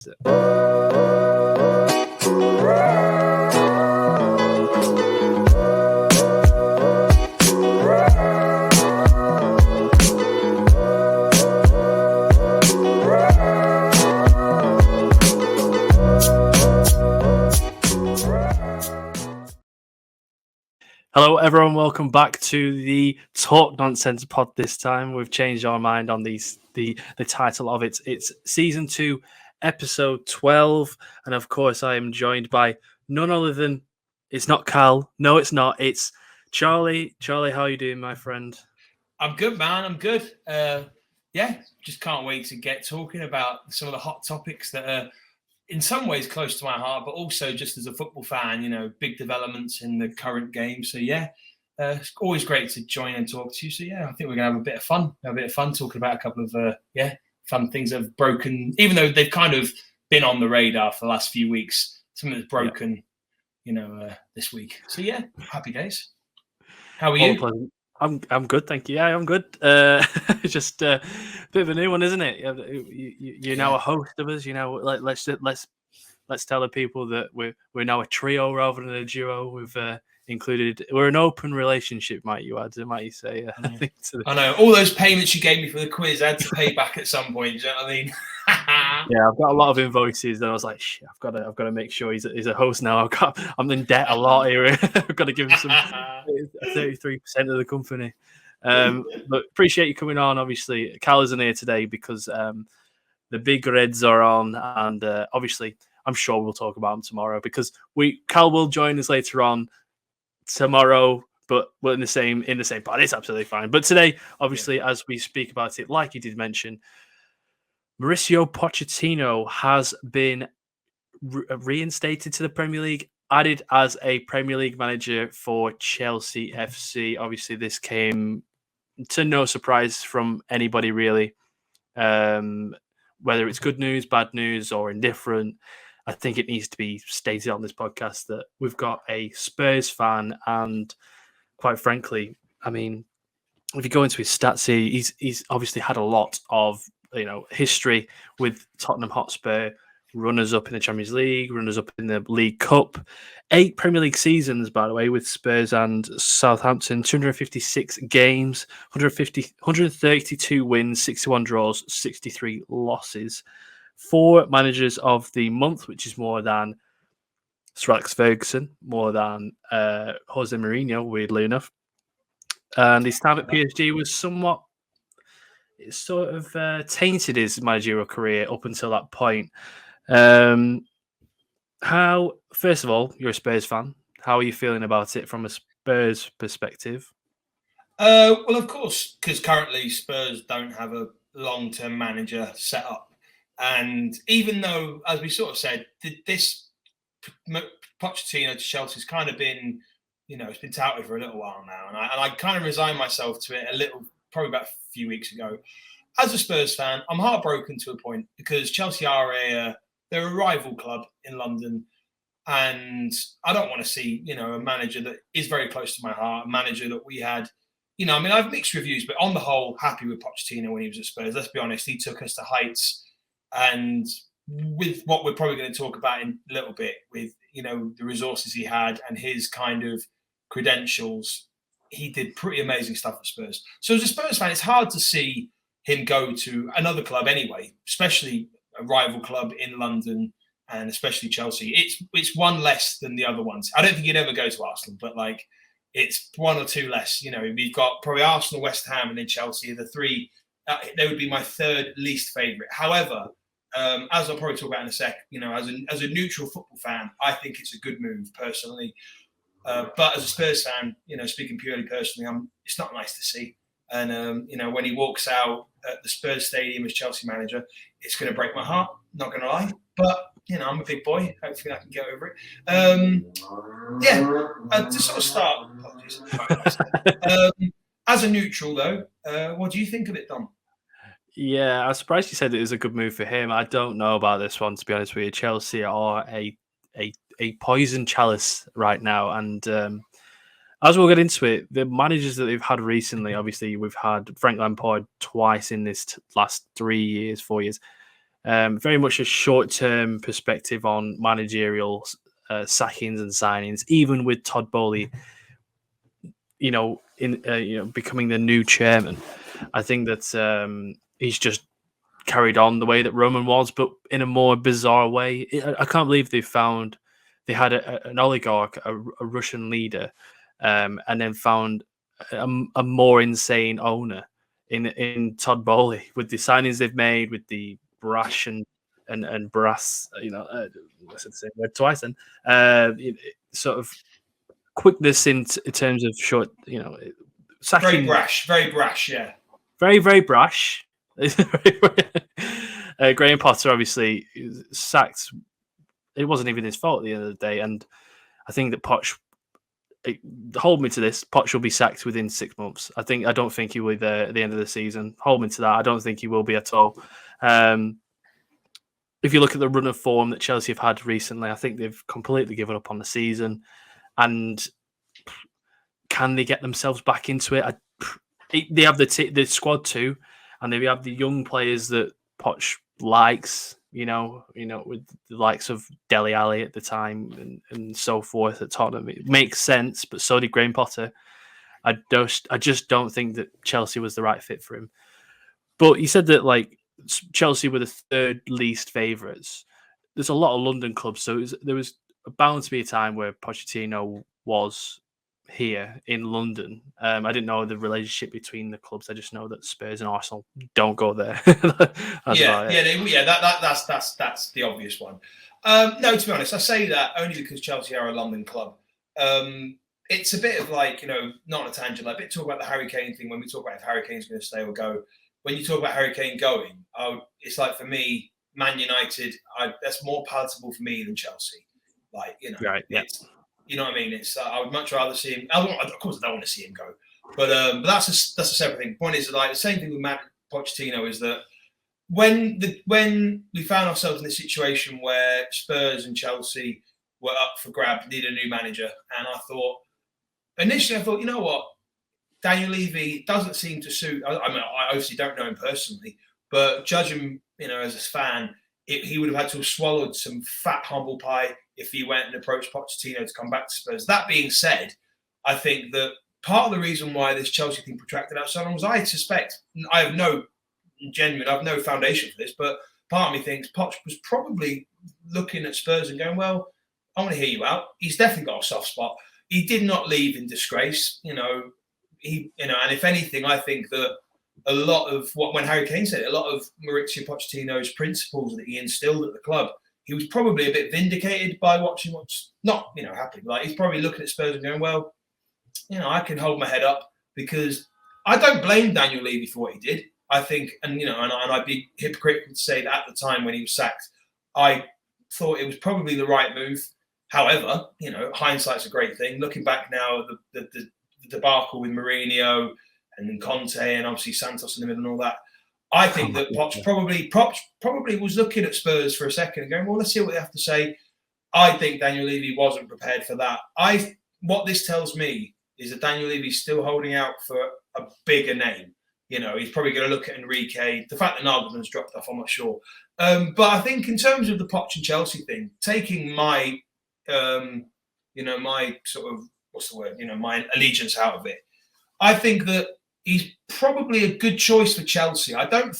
Hello, everyone. Welcome back to the Talk Nonsense pod. This time, we've changed our mind on the title of it. It's season 2, episode 12, and of course, I am joined by none other than it's not Cal. No, it's not. It's Charlie. Charlie, how are you doing, my friend? I'm good, man. I'm good. Just can't wait to get talking about some of the hot topics that are in some ways close to my heart, but also just as a football fan, big developments in the current game. So it's always great to join and talk to you. So I think we're gonna have a bit of fun. Talking about a couple of fun things that have broken, even though they've kind of been on the radar for the last few weeks. Something that's broken, this week. So happy days. How are you? I'm good, thank you. Yeah, I'm good. Just a bit of a new one, isn't it? You're now a host of us. Let's tell the people that we're now a trio rather than a duo. We're an open relationship, might you say? I know all those payments you gave me for the quiz, I had to pay back at some point. Do you know what I mean? Yeah, I've got a lot of invoices, and I was like, shit, I've got to make sure he's a host now. I'm in debt a lot here. I've got to give him some 33% of the company. But appreciate you coming on. Obviously, Cal isn't here today because the big Reds are on, and obviously, I'm sure we'll talk about them tomorrow because Cal will join us later on tomorrow. But we're in the same part. It's absolutely fine. But today, obviously, as we speak about it, like you did mention, Mauricio Pochettino has been reinstated to the Premier League, added as a Premier League manager for Chelsea FC. Obviously, this came to no surprise from anybody, really. Whether it's good news, bad news, or indifferent, I think it needs to be stated on this podcast that we've got a Spurs fan, and quite frankly, I mean, if you go into his stats here, he's obviously had a lot of history with Tottenham Hotspur, runners-up in the Champions League, runners-up in the League Cup, 8 Premier League seasons, by the way, with Spurs and Southampton, 256 games, 132 wins, 61 draws, 63 losses. 4 managers of the month, which is more than Sir Alex Ferguson, more than Jose Mourinho, weirdly enough. And his time at PSG was somewhat tainted his managerial career up until that point. First of all, you're a Spurs fan. How are you feeling about it from a Spurs perspective? Well, of course, because currently Spurs don't have a long-term manager set up. And even though, as we sort of said, this Pochettino to Chelsea's kind of been, it's been touted for a little while now. And I kind of resigned myself to it a little, probably about a few weeks ago. As a Spurs fan, I'm heartbroken to a point because Chelsea are they're a rival club in London. And I don't want to see, a manager that is very close to my heart, a manager that we had, I've mixed reviews, but on the whole, happy with Pochettino when he was at Spurs. Let's be honest, he took us to heights. And with what we're probably going to talk about in a little bit, with, the resources he had and his kind of credentials, he did pretty amazing stuff at Spurs. So as a Spurs fan, it's hard to see him go to another club anyway, especially a rival club in London and especially Chelsea. It's one less than the other ones. I don't think he'd ever go to Arsenal, but it's 1 or 2 less. We've got probably Arsenal, West Ham, and then Chelsea. The 3, they would be my 3rd least favourite. However, as I'll probably talk about in a sec, as a neutral football fan, I think it's a good move personally. But as a Spurs fan, speaking purely personally, it's not nice to see. And, when he walks out at the Spurs stadium as Chelsea manager, it's going to break my heart, not going to lie. But, I'm a big boy. Hopefully I can get over it. To sort of start, apologies. As a neutral, though, what do you think of it, Dom? Yeah, I'm surprised you said it was a good move for him. I don't know about this one, to be honest with you. Chelsea are a poison chalice right now. And as we'll get into it, the managers that they've had recently, obviously, we've had Frank Lampard twice in this last 3 years, 4 years. Very much a short-term perspective on managerial sackings and signings, even with Todd Bowley, becoming the new chairman. I think that he's just carried on the way that Roman was, but in a more bizarre way. I can't believe they had an oligarch, a Russian leader, and then found a more insane owner in Todd Bowley with the signings they've made, with the brash and brass, I said the same word twice, and sort of quickness in terms of short, sacking. Very brash, yeah. Very, very brash. Graham Potter obviously sacked. It wasn't even his fault at the end of the day, and I think that Poch. Hold me to this. Poch will be sacked within 6 months. I don't think he will be there at the end of the season. Hold me to that. I don't think he will be at all. If you look at the run of form that Chelsea have had recently, I think they've completely given up on the season. And can they get themselves back into it? They have the squad too, and they have the young players that Poch likes. With the likes of Dele Alli at the time and so forth at Tottenham. It makes sense, but so did Graham Potter. I just don't think that Chelsea was the right fit for him. But you said that Chelsea were the third least favourites. There's a lot of London clubs, so there was bound to be a time where Pochettino was here in London. I didn't know the relationship between the clubs. I just know that Spurs and Arsenal don't go there. That's the obvious one. No, to be honest, I say that only because Chelsea are a London club. It's a bit of not a tangent, a bit talk about the Harry Kane thing when we talk about if Harry Kane's going to stay or go. When you talk about Harry Kane going, it's like for me, Man United, that's more palatable for me than Chelsea. Right, yeah. You know what I mean? It's I would much rather see him. Of course, I don't want to see him go, but that's a separate thing. Point is, the same thing with Matt Pochettino is that when we found ourselves in this situation where Spurs and Chelsea were up for grab, need a new manager, and initially I thought, you know what, Daniel Levy doesn't seem to suit. I mean, I obviously don't know him personally, but judge him, as a fan, he would have had to have swallowed some fat humble pie if he went and approached Pochettino to come back to Spurs. That being said, I think that part of the reason why this Chelsea thing protracted out so long was I suspect, I have no foundation for this, but part of me thinks Poch was probably looking at Spurs and going, well, I want to hear you out. He's definitely got a soft spot. He did not leave in disgrace, and if anything, I think that a lot of when Harry Kane said it, a lot of Mauricio Pochettino's principles that he instilled at the club, he was probably a bit vindicated by watching what's not, happening. He's probably looking at Spurs and going, well, I can hold my head up because I don't blame Daniel Levy for what he did. I think, and I'd be hypocritical to say that at the time when he was sacked, I thought it was probably the right move. However, hindsight's a great thing. Looking back now, the debacle with Mourinho and then Conte and obviously Santos in the middle and all that, I think that Poch probably was looking at Spurs for a second and going, well, let's see what they have to say. I think Daniel Levy wasn't prepared for that. What this tells me is that Daniel Levy's still holding out for a bigger name. He's probably going to look at Enrique. The fact that Nagelsmann's dropped off, I'm not sure. But I think in terms of the Poch and Chelsea thing, taking my, my sort of, my allegiance out of it, I think that he's probably a good choice for Chelsea. I know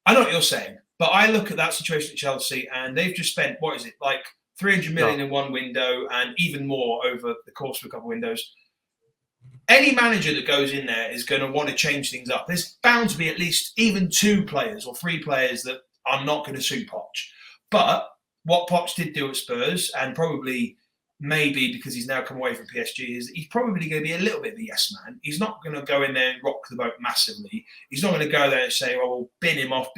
what you're saying, but I look at that situation at Chelsea and they've just spent, 300 million in one window and even more over the course of a couple of windows. Any manager that goes in there is going to want to change things up. There's bound to be at least even 2 players or 3 players that are not going to suit Poch. But what Poch did do at Spurs, and probably maybe because he's now come away from PSG, is he's probably going to be a little bit of a yes man. He's not going to go in there and rock the boat massively. He's not going to go there and say, "Oh, we'll bin him off."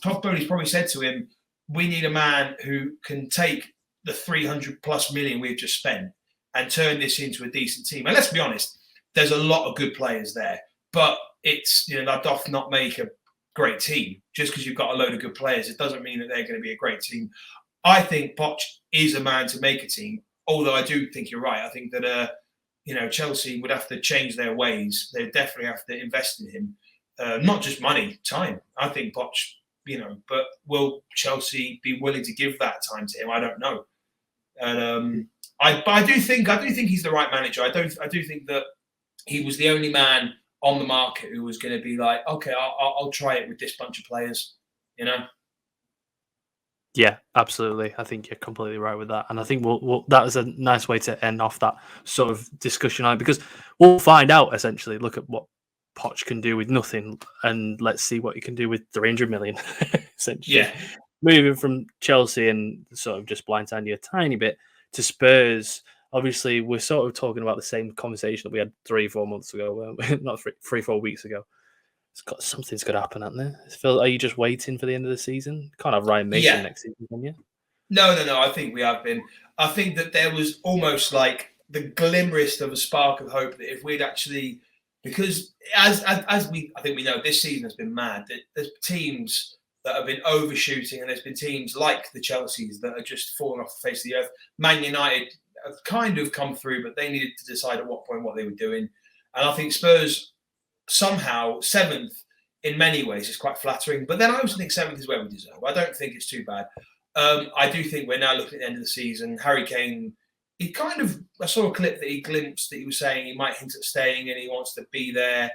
Todd Bowley's probably said to him, "We need a man who can take the 300+ million we've just spent and turn this into a decent team." And let's be honest, there's a lot of good players there, but it's that doth not make a great team. Just because you've got a load of good players, it doesn't mean that they're going to be a great team. I think Poch is a man to make a team, although I do think you're right. I think that Chelsea would have to change their ways. They definitely have to invest in him. not just money, time. I think Poch, but will Chelsea be willing to give that time to him? I don't know. And I do think he's the right manager. I do think that he was the only man on the market who was going to be like, okay, I'll try it with this bunch of players. Yeah, absolutely. I think you're completely right with that, and I think that is a nice way to end off that sort of discussion on it, because we'll find out essentially. Look at what Poch can do with nothing, and let's see what he can do with 300 million. Essentially, yeah. Moving from Chelsea and sort of just blindsiding you a tiny bit to Spurs. Obviously, we're sort of talking about the same conversation that we had 3-4 months ago, weren't we? Not 3-4 weeks ago. Something's got to happen, hasn't there? Phil, are you just waiting for the end of the season? Can't have Ryan Mason next season, can you? No. I think we have been. I think that there was almost like the glimmerest of a spark of hope that if we'd actually, because as I think we know, this season has been mad. There's teams that have been overshooting, and there's been teams like the Chelseas that are just falling off the face of the earth. Man United have kind of come through, but they needed to decide at what point what they were doing. And I think Spurs somehow 7th in many ways is quite flattering. But then I also think 7th is where we deserve. I don't think it's too bad. I do think we're now looking at the end of the season. Harry Kane, I saw a clip that he glimpsed that he was saying he might hint at staying and he wants to be there.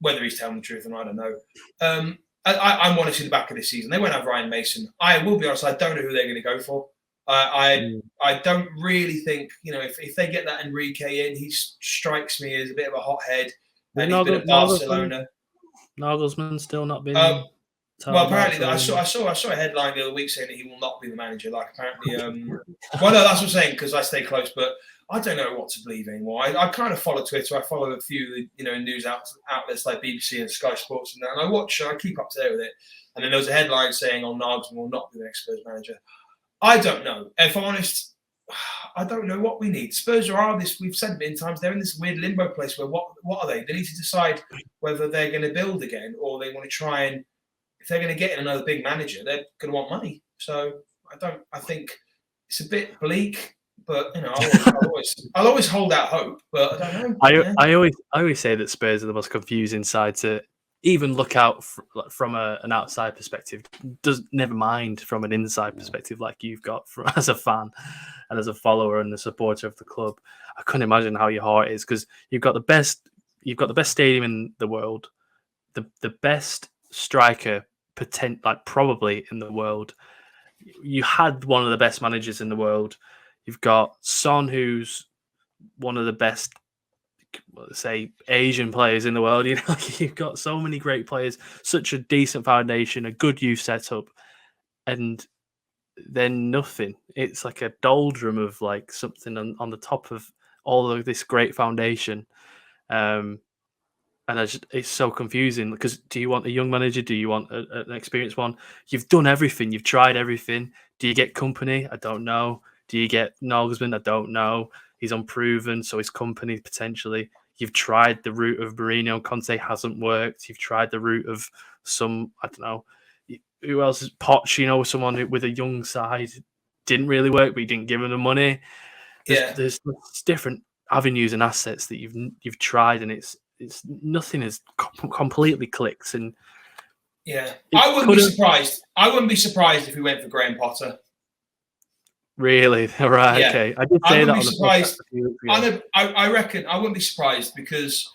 Whether he's telling the truth or not, I don't know. I want to see the back of this season. They won't have Ryan Mason. I will be honest, I don't know who they're going to go for. I don't really think, if they get that Enrique in, he strikes me as a bit of a hothead. And he's been at Barcelona. Nagelsmann's still not been. Well, apparently, I saw a headline the other week saying that he will not be the manager. Like, apparently, well, no, that's what I'm saying, because I stay close, but I don't know what to believe anymore. I kind of follow Twitter. I follow a few, news outlets like BBC and Sky Sports and that, and I keep up to date with it. And then there was a headline saying, Nagelsmann will not be the next Spurs manager. I don't know. If I'm honest, I don't know what we need. Spurs are this. We've said it many times. They're in this weird limbo place where what are they? They need to decide whether they're going to build again or they want to try and. If they're going to get in another big manager, they're going to want money. So I think it's a bit bleak, but I'll always hold out hope. But I don't know. I always say that Spurs are the most confusing side to even look out from an outside perspective. Never mind from an inside perspective, like you've got as a fan and as a follower and a supporter of the club. I couldn't imagine how your heart is, because you've got the best stadium in the world, the best striker probably in the world. You had one of the best managers in the world. You've got Son, who's one of the best, say, Asian players in the world. You've got so many great players, such a decent foundation, a good youth setup, and then nothing. It's like a doldrum of like something on the top of all of this great foundation. And it's so confusing, because do you want a young manager? Do you want an experienced one? You've done everything. You've tried everything. Do you get company? I don't know. Do you get Nagelsmann? I don't know. He's unproven, so his company potentially. You've tried the route of Mourinho. Conte hasn't worked. You've tried the route of some, I don't know, who else is Poch, someone with a young side. Didn't really work, but he didn't give him the money. There's different avenues and assets that you've tried, and it's nothing has completely clicked. And I wouldn't be surprised. I wouldn't be surprised if we went for Graham Potter. Really? Right. Yeah. Okay. I did say that on the podcast. I reckon I wouldn't be surprised, because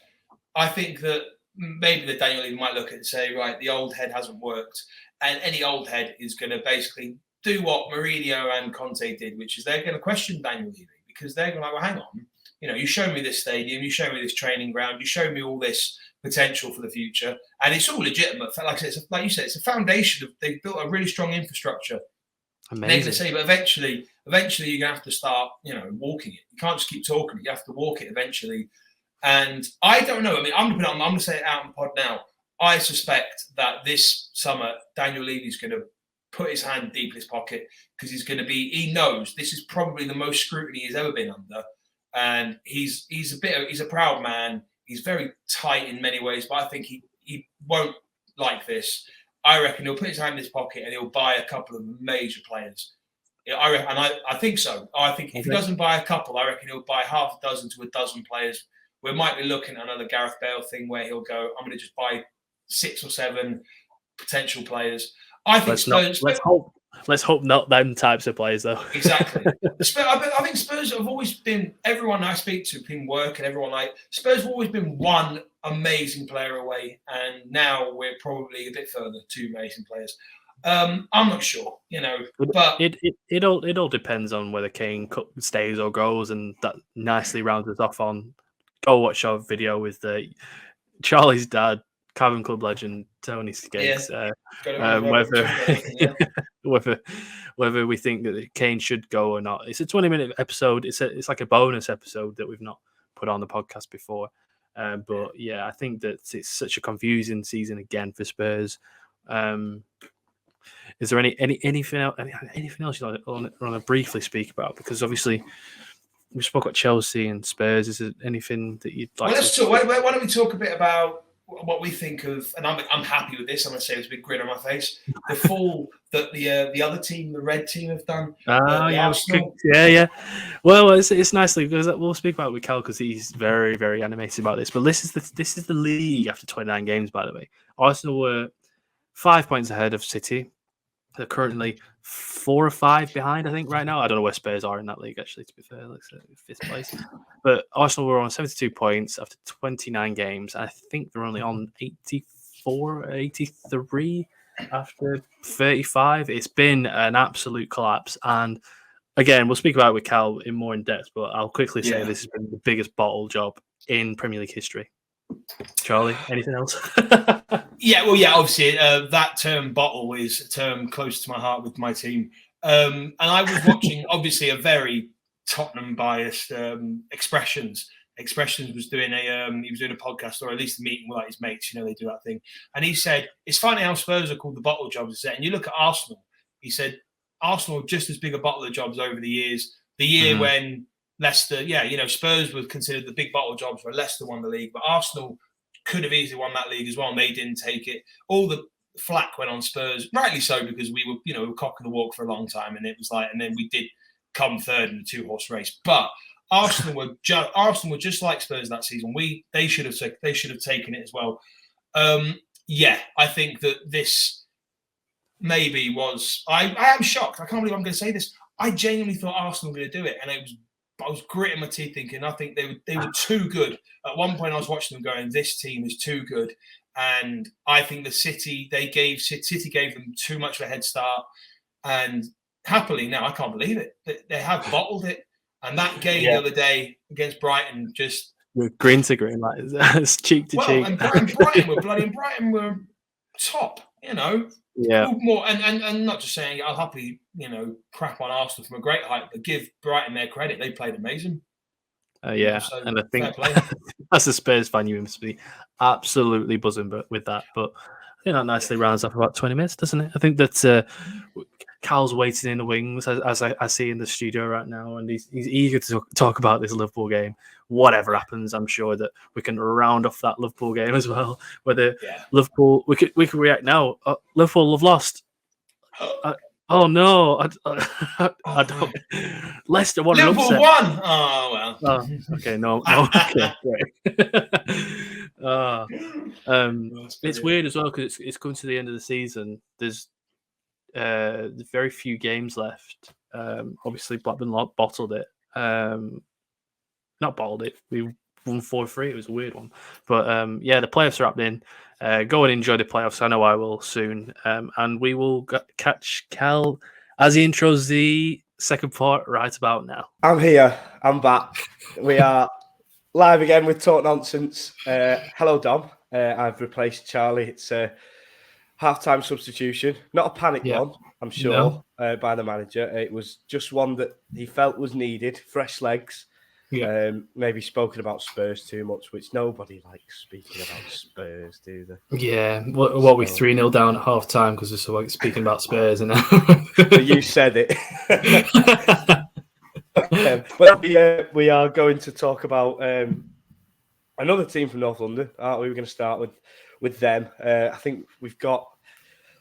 I think that maybe the Daniel Levy might look at it and say, right, the old head hasn't worked, and any old head is going to basically do what Mourinho and Conte did, which is they're going to question Daniel Levy, because they're going to be like, well, hang on. You show me this stadium, you show me this training ground, you show me all this potential for the future, and it's all legitimate. Like I said, like you said, it's a foundation. They've built a really strong infrastructure. Amazing. They're going to say, but eventually you're going to have to start, walking it. You can't just keep talking it. You have to walk it eventually. And I don't know. I mean, I'm going to say it out in the pod now. I suspect that this summer, Daniel Levy's going to put his hand deep in his pocket, because he knows this is probably the most scrutiny he's ever been under. And he's a proud man. He's very tight in many ways, but I think he won't like this. I reckon he'll put his hand in his pocket and he'll buy a couple of major players. I think so. I think if he doesn't buy a couple, I reckon he'll buy half a dozen to a dozen players. We might be looking at another Gareth Bale thing where he'll go, I'm going to just buy 6 or 7 potential players. I think Let's hope not them types of players, though. Exactly. I think Spurs have always been, everyone I speak to, been working, everyone Spurs have always been one amazing player away, and now we're probably a bit further, 2 amazing players. I'm not sure, but it all depends on whether Kane stays or goes, and that nicely rounds us off on. Go watch our video with Charlie's dad, Cavern Club legend Tony Skeggs. Whether we think that Kane should go or not. It's a 20-minute episode. It's like a bonus episode that we've not put on the podcast before. But yeah, I think that it's such a confusing season again for Spurs. Is there anything else you want to briefly speak about? Because obviously we spoke about Chelsea and Spurs. Is there anything that you'd like? Why don't we talk a bit about what we think of? And I'm happy with this. I'm going to say with a big grin on my face. The fall that the other team, the red team, have done. Yeah. Well, it's nicely because we'll speak about it with Cal because he's very, very animated about this. But this is the league after 29 games. By the way, Arsenal were 5 points ahead of City. They're currently 4 or 5 behind, I think, right now. I don't know where Spurs are in that league, actually, to be fair. Like 5th place. But Arsenal were on 72 points after 29 games. I think they're only on 84, 83 after 35. It's been an absolute collapse. And again, we'll speak about it with Cal in more in depth, but I'll quickly say this has been the biggest bottle job in Premier League history. Charlie, anything else? Obviously, that term "bottle" is a term close to my heart with my team. And I was watching, obviously, a very Tottenham biased Expressions. Expressions was doing he was doing a podcast, or at least a meeting with his mates. They do that thing, and he said it's funny how Spurs are called the bottle jobs. And you look at Arsenal. He said Arsenal are just as big a bottle of jobs over the years. The year when Leicester, Spurs were considered the big bottle jobs where Leicester won the league, but Arsenal could have easily won that league as well, and they didn't take it. All the flack went on Spurs, rightly so, because we were, cocking the walk for a long time, and it was and then we did come third in the 2-horse race. But Arsenal were just like Spurs that season. They should have taken it as well. I think that this maybe was. I am shocked. I can't believe I'm going to say this. I genuinely thought Arsenal were going to do it, and I was gritting my teeth thinking, I think they were too good. At one point, I was watching them going, this team is too good. And I think City gave them too much of a head start. And happily, now I can't believe it. They have bottled it. And that game the other day against Brighton just... We're green to green, like it's cheek to cheek. And Brighton were top, Yeah. More and not just saying I'll happily, crap on Arsenal from a great height, but give Brighton their credit. They played amazing. So and I think as a Spurs fan, you must be absolutely buzzing with that. But I think that nicely rounds up about 20 minutes, doesn't it? I think that Cal's waiting in the wings, as I see in the studio right now, and he's eager to talk about this Liverpool game. Whatever happens, I'm sure that we can round off that Liverpool game as well. Whether Liverpool, we could react now. Liverpool have lost. Oh no! I don't. Leicester won. Liverpool won. Oh well. Okay, no. Okay, great. It's weird as well because it's coming to the end of the season. There's very few games left. Obviously, Blackburn bottled it. Not bottled it. We won 4-3. It was a weird one, but the playoffs are happening. Go and enjoy the playoffs. I know I will soon. And we will catch Cal as he intros the second part right about now. I'm here. I'm back. We are live again with Talk Nonsense. Hello, Dom. I've replaced Charlie. It's a half-time substitution. Not a panic one, I'm sure, by the manager. It was just one that he felt was needed. Fresh legs. Yeah. Maybe spoken about Spurs too much, which nobody likes speaking about Spurs, do they? Yeah. What we 3-0 down at half time because we're so like speaking about Spurs and you said it. But we are going to talk about another team from North London, aren't we? We're going to start with them. I think we've got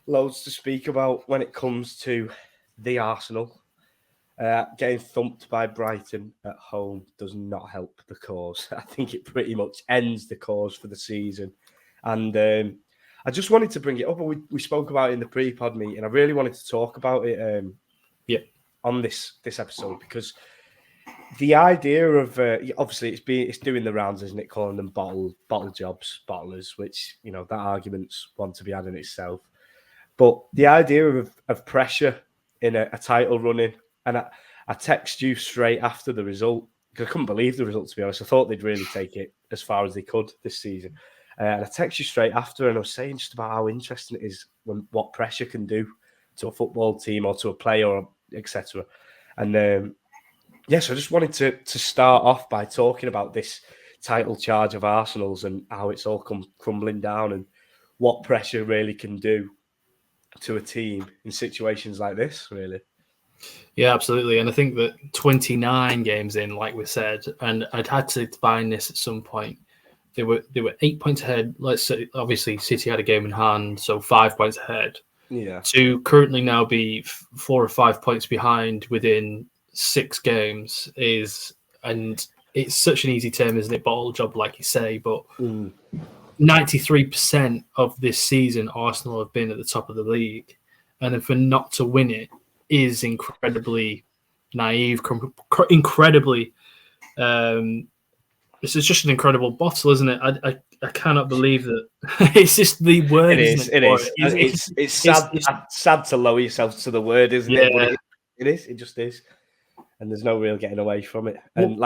loads to speak about when it comes to the Arsenal. Getting thumped by Brighton at home does not help the cause. I think it pretty much ends the cause for the season. And I just wanted to bring it up. We spoke about it in the pre-pod meeting. I really wanted to talk about it on this episode, because the idea of obviously it's doing the rounds, isn't it? Calling them bottle jobs, bottlers, which, you know, that argument's one to be had in itself. But the idea of pressure in a title running, and I text you straight after the result, because I couldn't believe the result, to be honest. I thought they'd really take it as far as they could this season. And I text you straight after, and I was saying just about how interesting it is what pressure can do to a football team or to a player, etc. And so I just wanted to start off by talking about this title charge of Arsenal's and how it's all come crumbling down, and what pressure really can do to a team in situations like this, really. Yeah, absolutely. And I think that 29 games in, like we said, and I'd had to find this at some point, they were 8 points ahead. Let's say, obviously, City had a game in hand, so 5 points ahead. Yeah. To currently now be 4 or 5 points behind within 6 games and it's such an easy term, isn't it? Bottle job, like you say, but 93% of this season, Arsenal have been at the top of the league, and for not to win it is incredibly naive, incredibly. This is just an incredible bottle, isn't it? I cannot believe that. It's just the word. It is. It's sad. It's sad to lower yourself to the word, isn't it? But it is. It just is. And there's no real getting away from it. And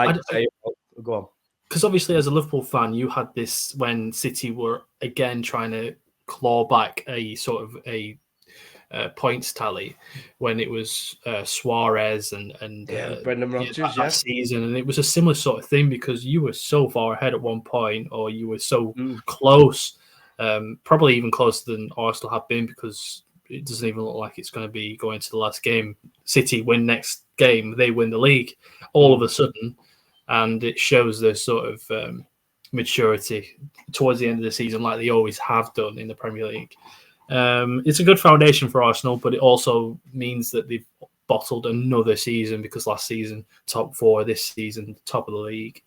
go on. Because obviously, as a Liverpool fan, you had this when City were again trying to claw back a sort of a points tally when it was Suarez and Brendan Rodgers that season, and it was a similar sort of thing because you were so far ahead at one point, or you were so close, probably even closer than Arsenal have been, because it doesn't even look like it's going to be going to the last game. City win next game, they win the league all of a sudden, and it shows their sort of maturity towards the end of the season, like they always have done in the Premier League. It's a good foundation for Arsenal, but it also means that they've bottled another season, because last season top 4, this season top of the league.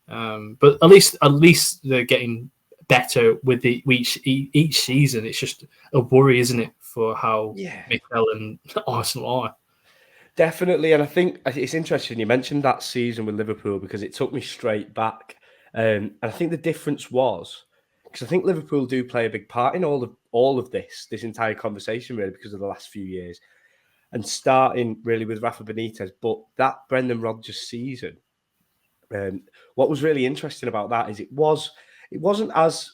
But at least they're getting better with each season. It's just a worry, isn't it, for how Mikel and Arsenal are. Definitely, and I think it's interesting you mentioned that season with Liverpool, because it took me straight back. And I think the difference was, because I think Liverpool do play a big part in all of this entire conversation, really, because of the last few years, and starting really with Rafa Benitez. But that Brendan Rodgers season, what was really interesting about that is it wasn't as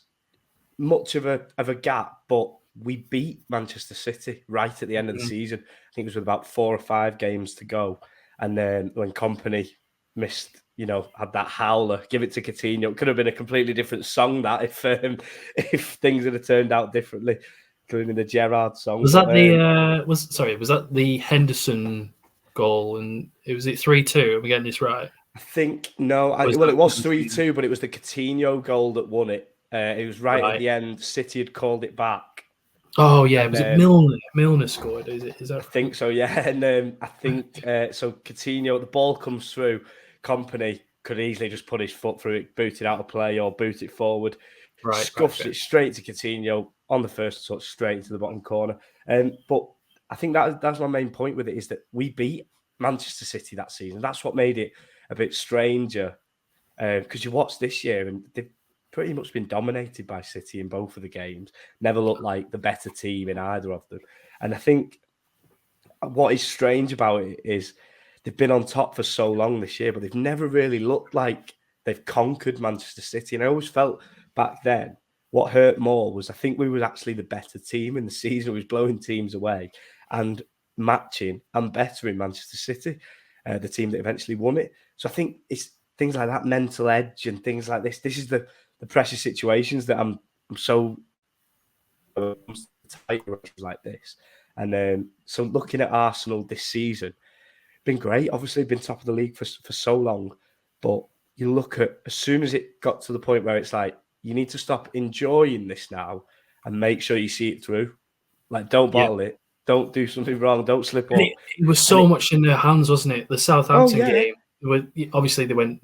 much of a gap, but we beat Manchester City right at the end of the season. I think it was with about 4 or 5 games to go, and then when Kompany missed, had that howler, give it to Coutinho. It could have been a completely different song that if things had turned out differently, including the Gerrard song. Was that was that the Henderson goal? And was it 3-2? Am I getting this right? I think no. It was 3-2, but it was the Coutinho goal that won it. It was right at the end. City had called it back. Oh yeah, was it Milner? Milner scored. Is that? I think so. Yeah, and I think so. Coutinho, the ball comes through. Kompany could easily just put his foot through it, boot it out of play, or boot it forward. Scuffs it straight to Coutinho on the first touch, straight into the bottom corner. But I think that's my main point with it, is that we beat Manchester City that season. That's what made it a bit stranger, because you watch this year and they've pretty much been dominated by City in both of the games. Never looked like the better team in either of them. And I think what is strange about it is they've been on top for so long this year, but they've never really looked like they've conquered Manchester City. And I always felt back then what hurt more was I think we were actually the better team in the season. We was blowing teams away and matching and bettering Manchester City, the team that eventually won it. So I think it's things like that mental edge and things like this. This is the pressure situations that I'm so tight like this. And so looking at Arsenal this season, been great. Obviously, been top of the league for so long, but you look at as soon as it got to the point where it's like you need to stop enjoying this now and make sure you see it through. Like, don't bottle it, don't do something wrong, don't slip up. It was so much in their hands, wasn't it? The Southampton game. Obviously, they went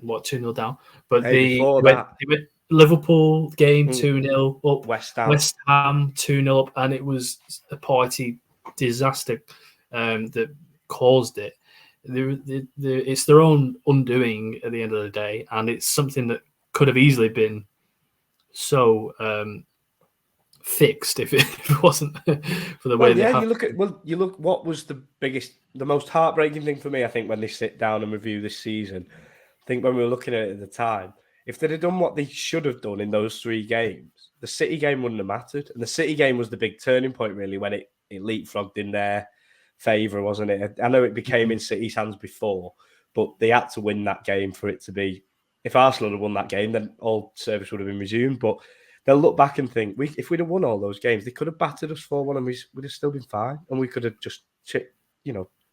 what 2-0 down, but they Liverpool game 2-0 up, West Ham 2-0 up, and it was a party disaster that caused it. It's their own undoing at the end of the day, and it's something that could have easily been so fixed if it wasn't for the way they have. You look. What was the most heartbreaking thing for me? I think when they sit down and review this season, I think when we were looking at it at the time, if they'd have done what they should have done in those 3 games, the City game wouldn't have mattered, and the City game was the big turning point really when it leapfrogged in their favour, wasn't it? I know it became in City's hands before, but they had to win that game for it to be. If Arsenal had won that game, then all service would have been resumed. But they'll look back and think, if we'd have won all those games, they could have battered us 4-1 and we'd have still been fine. And we could have just,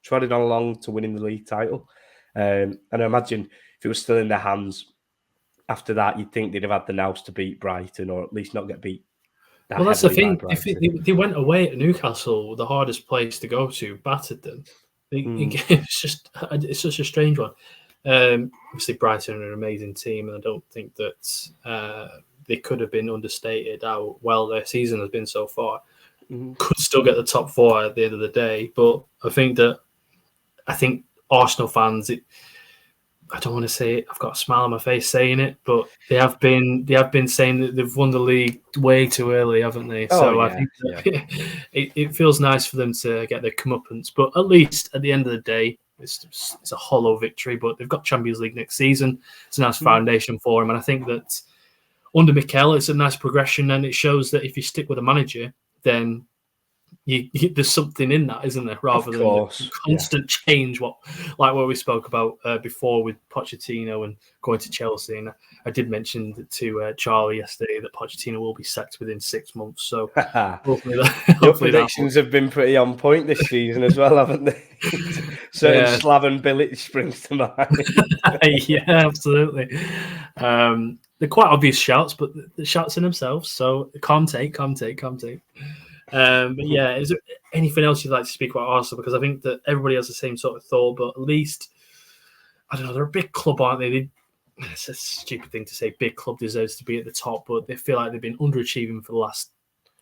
trotted on along to winning the league title. And I imagine if it was still in their hands after that, you'd think they'd have had the nous to beat Brighton, or at least not get beat. Well, that's the thing. If they went away at Newcastle, the hardest place to go to, battered them. It's such a strange one. Obviously, Brighton are an amazing team, and I don't think that they could have been understated how well their season has been so far. Could still get the top 4 at the end of the day, but I think Arsenal fans. I don't want to say it. I've got a smile on my face saying it, but they have been saying that they've won the league way too early, haven't they? I think it feels nice for them to get their comeuppance. But at least at the end of the day, it's a hollow victory. But they've got Champions League next season. It's a nice foundation for them, and I think that under Mikel, it's a nice progression, and it shows that if you stick with a manager, then there's something in that, isn't there? Rather than constant change, what we spoke about before with Pochettino and going to Chelsea. And I did mention to Charlie yesterday that Pochettino will be sacked within 6 months. So hopefully your predictions have been pretty on point this season as well, haven't they? Certain Slaven Bilic springs to mind. Yeah, absolutely. They're quite obvious shouts, but the shouts in themselves. So calm take. But yeah, is there anything else you'd like to speak about Arsenal? Because I think that everybody has the same sort of thought, but at least, I don't know, they're a big club, aren't they? It's a stupid thing to say. Big club deserves to be at the top, but they feel like they've been underachieving for the last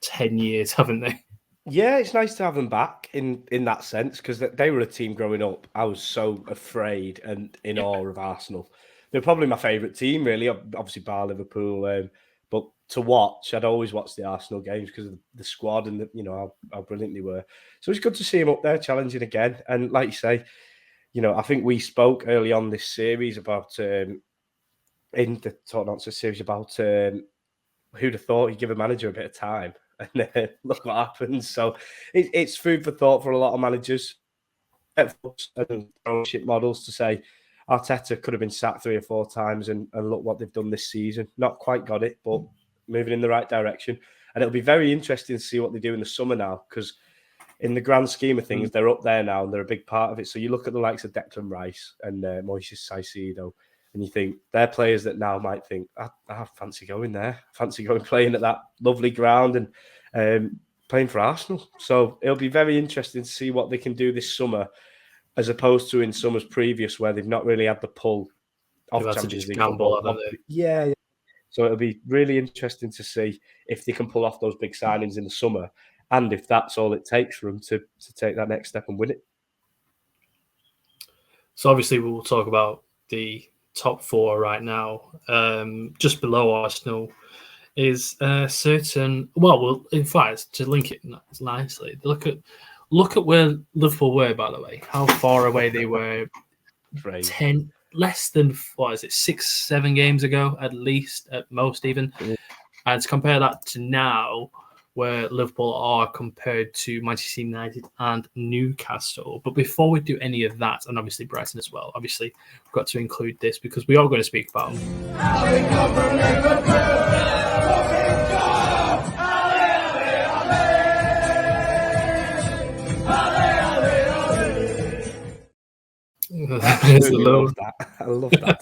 10 years, haven't they? Yeah, it's nice to have them back in that sense, because they were a team growing up. I was so afraid and in awe of Arsenal. They're probably my favourite team, really, obviously bar Liverpool. But to watch, I'd always watch the Arsenal games because of the squad and how brilliant they were. So it's good to see him up there challenging again. And like you say, I think we spoke early on this series about in the Talk Nonsense series about who'd have thought he'd give a manager a bit of time, and look what happens. So it's food for thought for a lot of managers and ownership models to say Arteta could have been sacked 3 or 4 times, and look what they've done this season. Not quite got it, but moving in the right direction. And it'll be very interesting to see what they do in the summer now, because in the grand scheme of things, they're up there now and they're a big part of it. So you look at the likes of Declan Rice and Moises Caicedo, and you think they're players that now might think, I fancy going there. I fancy going playing at that lovely ground and playing for Arsenal. So it'll be very interesting to see what they can do this summer, as opposed to in summers previous where they've not really had the pull of Champions League football. Yeah. So it'll be really interesting to see if they can pull off those big signings in the summer, and if that's all it takes for them to take that next step and win it. So obviously we'll talk about the top 4 right now. Just below Arsenal is certain. Well, in fact, to link it nicely, look at where Liverpool were, by the way, how far away they were. 10, less than, 6-7 games ago, at least, at most even. Yeah. And to compare that to now, where Liverpool are compared to Manchester United and Newcastle. But before we do any of that, and obviously Brighton as well, obviously we've got to include this because we are going to speak about I love that. I love that.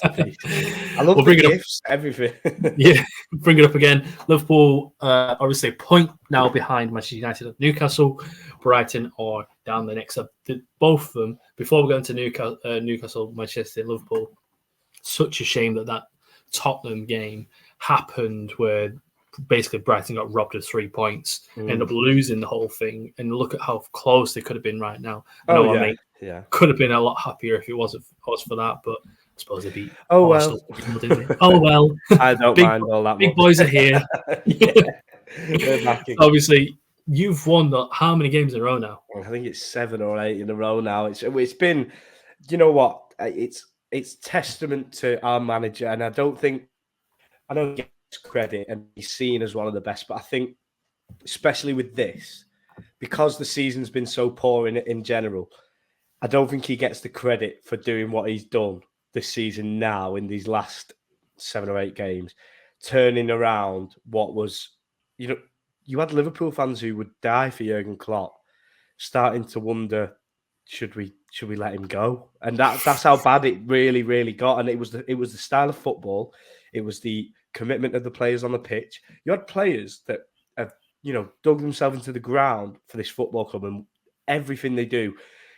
I love the gifts, everything. Yeah, bring it up again. Liverpool, obviously, a point now behind Manchester United and Newcastle. Brighton are down the next up. Both of them, before we go into Newcastle, Manchester, Liverpool, such a shame that Tottenham game happened where basically Brighton got robbed of 3 points, ended up losing the whole thing, and look at how close they could have been right now. I know my mate could have been a lot happier if it was for that, but I suppose they beat Arsenal. Well. Oh well. I don't mind all that. Big boys are here. Obviously, you've won how many games in a row now? I think it's 7 or 8 in a row now. It's been, you know what? It's testament to our manager, and I don't get credit and he's seen as one of the best, but I think especially with this, because the season's been so poor in general, I don't think he gets the credit for doing what he's done this season now in these last 7 or 8 games, turning around what was, you had Liverpool fans who would die for Jurgen Klopp, starting to wonder, should we let him go? And that's how bad it really, really got. And it was the style of football. It was the commitment of the players on the pitch. You had players that have, dug themselves into the ground for this football club, and everything they do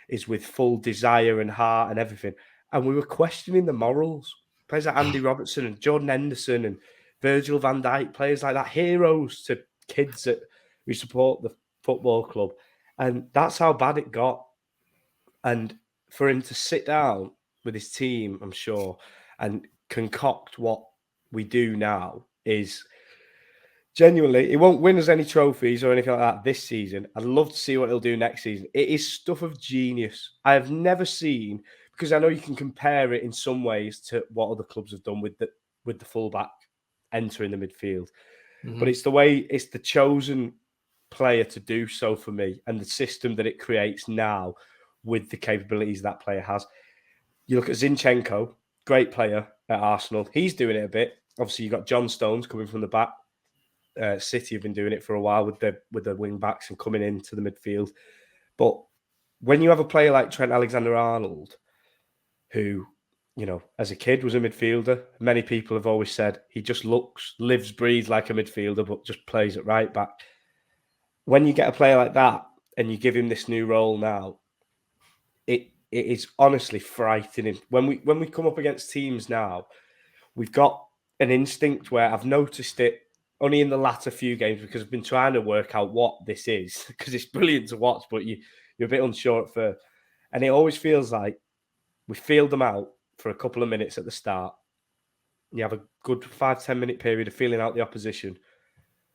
is with full desire and heart and everything. And we were questioning the morals. Players like Andy Robertson and Jordan Henderson and Virgil van Dijk, players like that, heroes to kids who support the football club. And that's how bad it got. And for him to sit down with his team, I'm sure, and concoct what we do now is genuinely, it won't win us any trophies or anything like that this season. I'd love to see what he'll do next season. It is stuff of genius. I have never seen, because I know you can compare it in some ways to what other clubs have done with the fullback entering the midfield. Mm-hmm. But it's the chosen player to do so for me, and the system that it creates now with the capabilities that player has. You look at Zinchenko, great player at Arsenal. He's doing it a bit. Obviously, you've got John Stones coming from the back. City have been doing it for a while with the wing backs and coming into the midfield. But when you have a player like Trent Alexander-Arnold, who, as a kid was a midfielder, many people have always said he just lives, breathes like a midfielder, but just plays at right back. When you get a player like that and you give him this new role now, it is honestly frightening. When we come up against teams now, we've got an instinct where I've noticed it only in the latter few games, because I've been trying to work out what this is, because it's brilliant to watch, but you're a bit unsure at first. And it always feels like we feel them out for a couple of minutes at the start. You have a good 5-10 minute period of feeling out the opposition.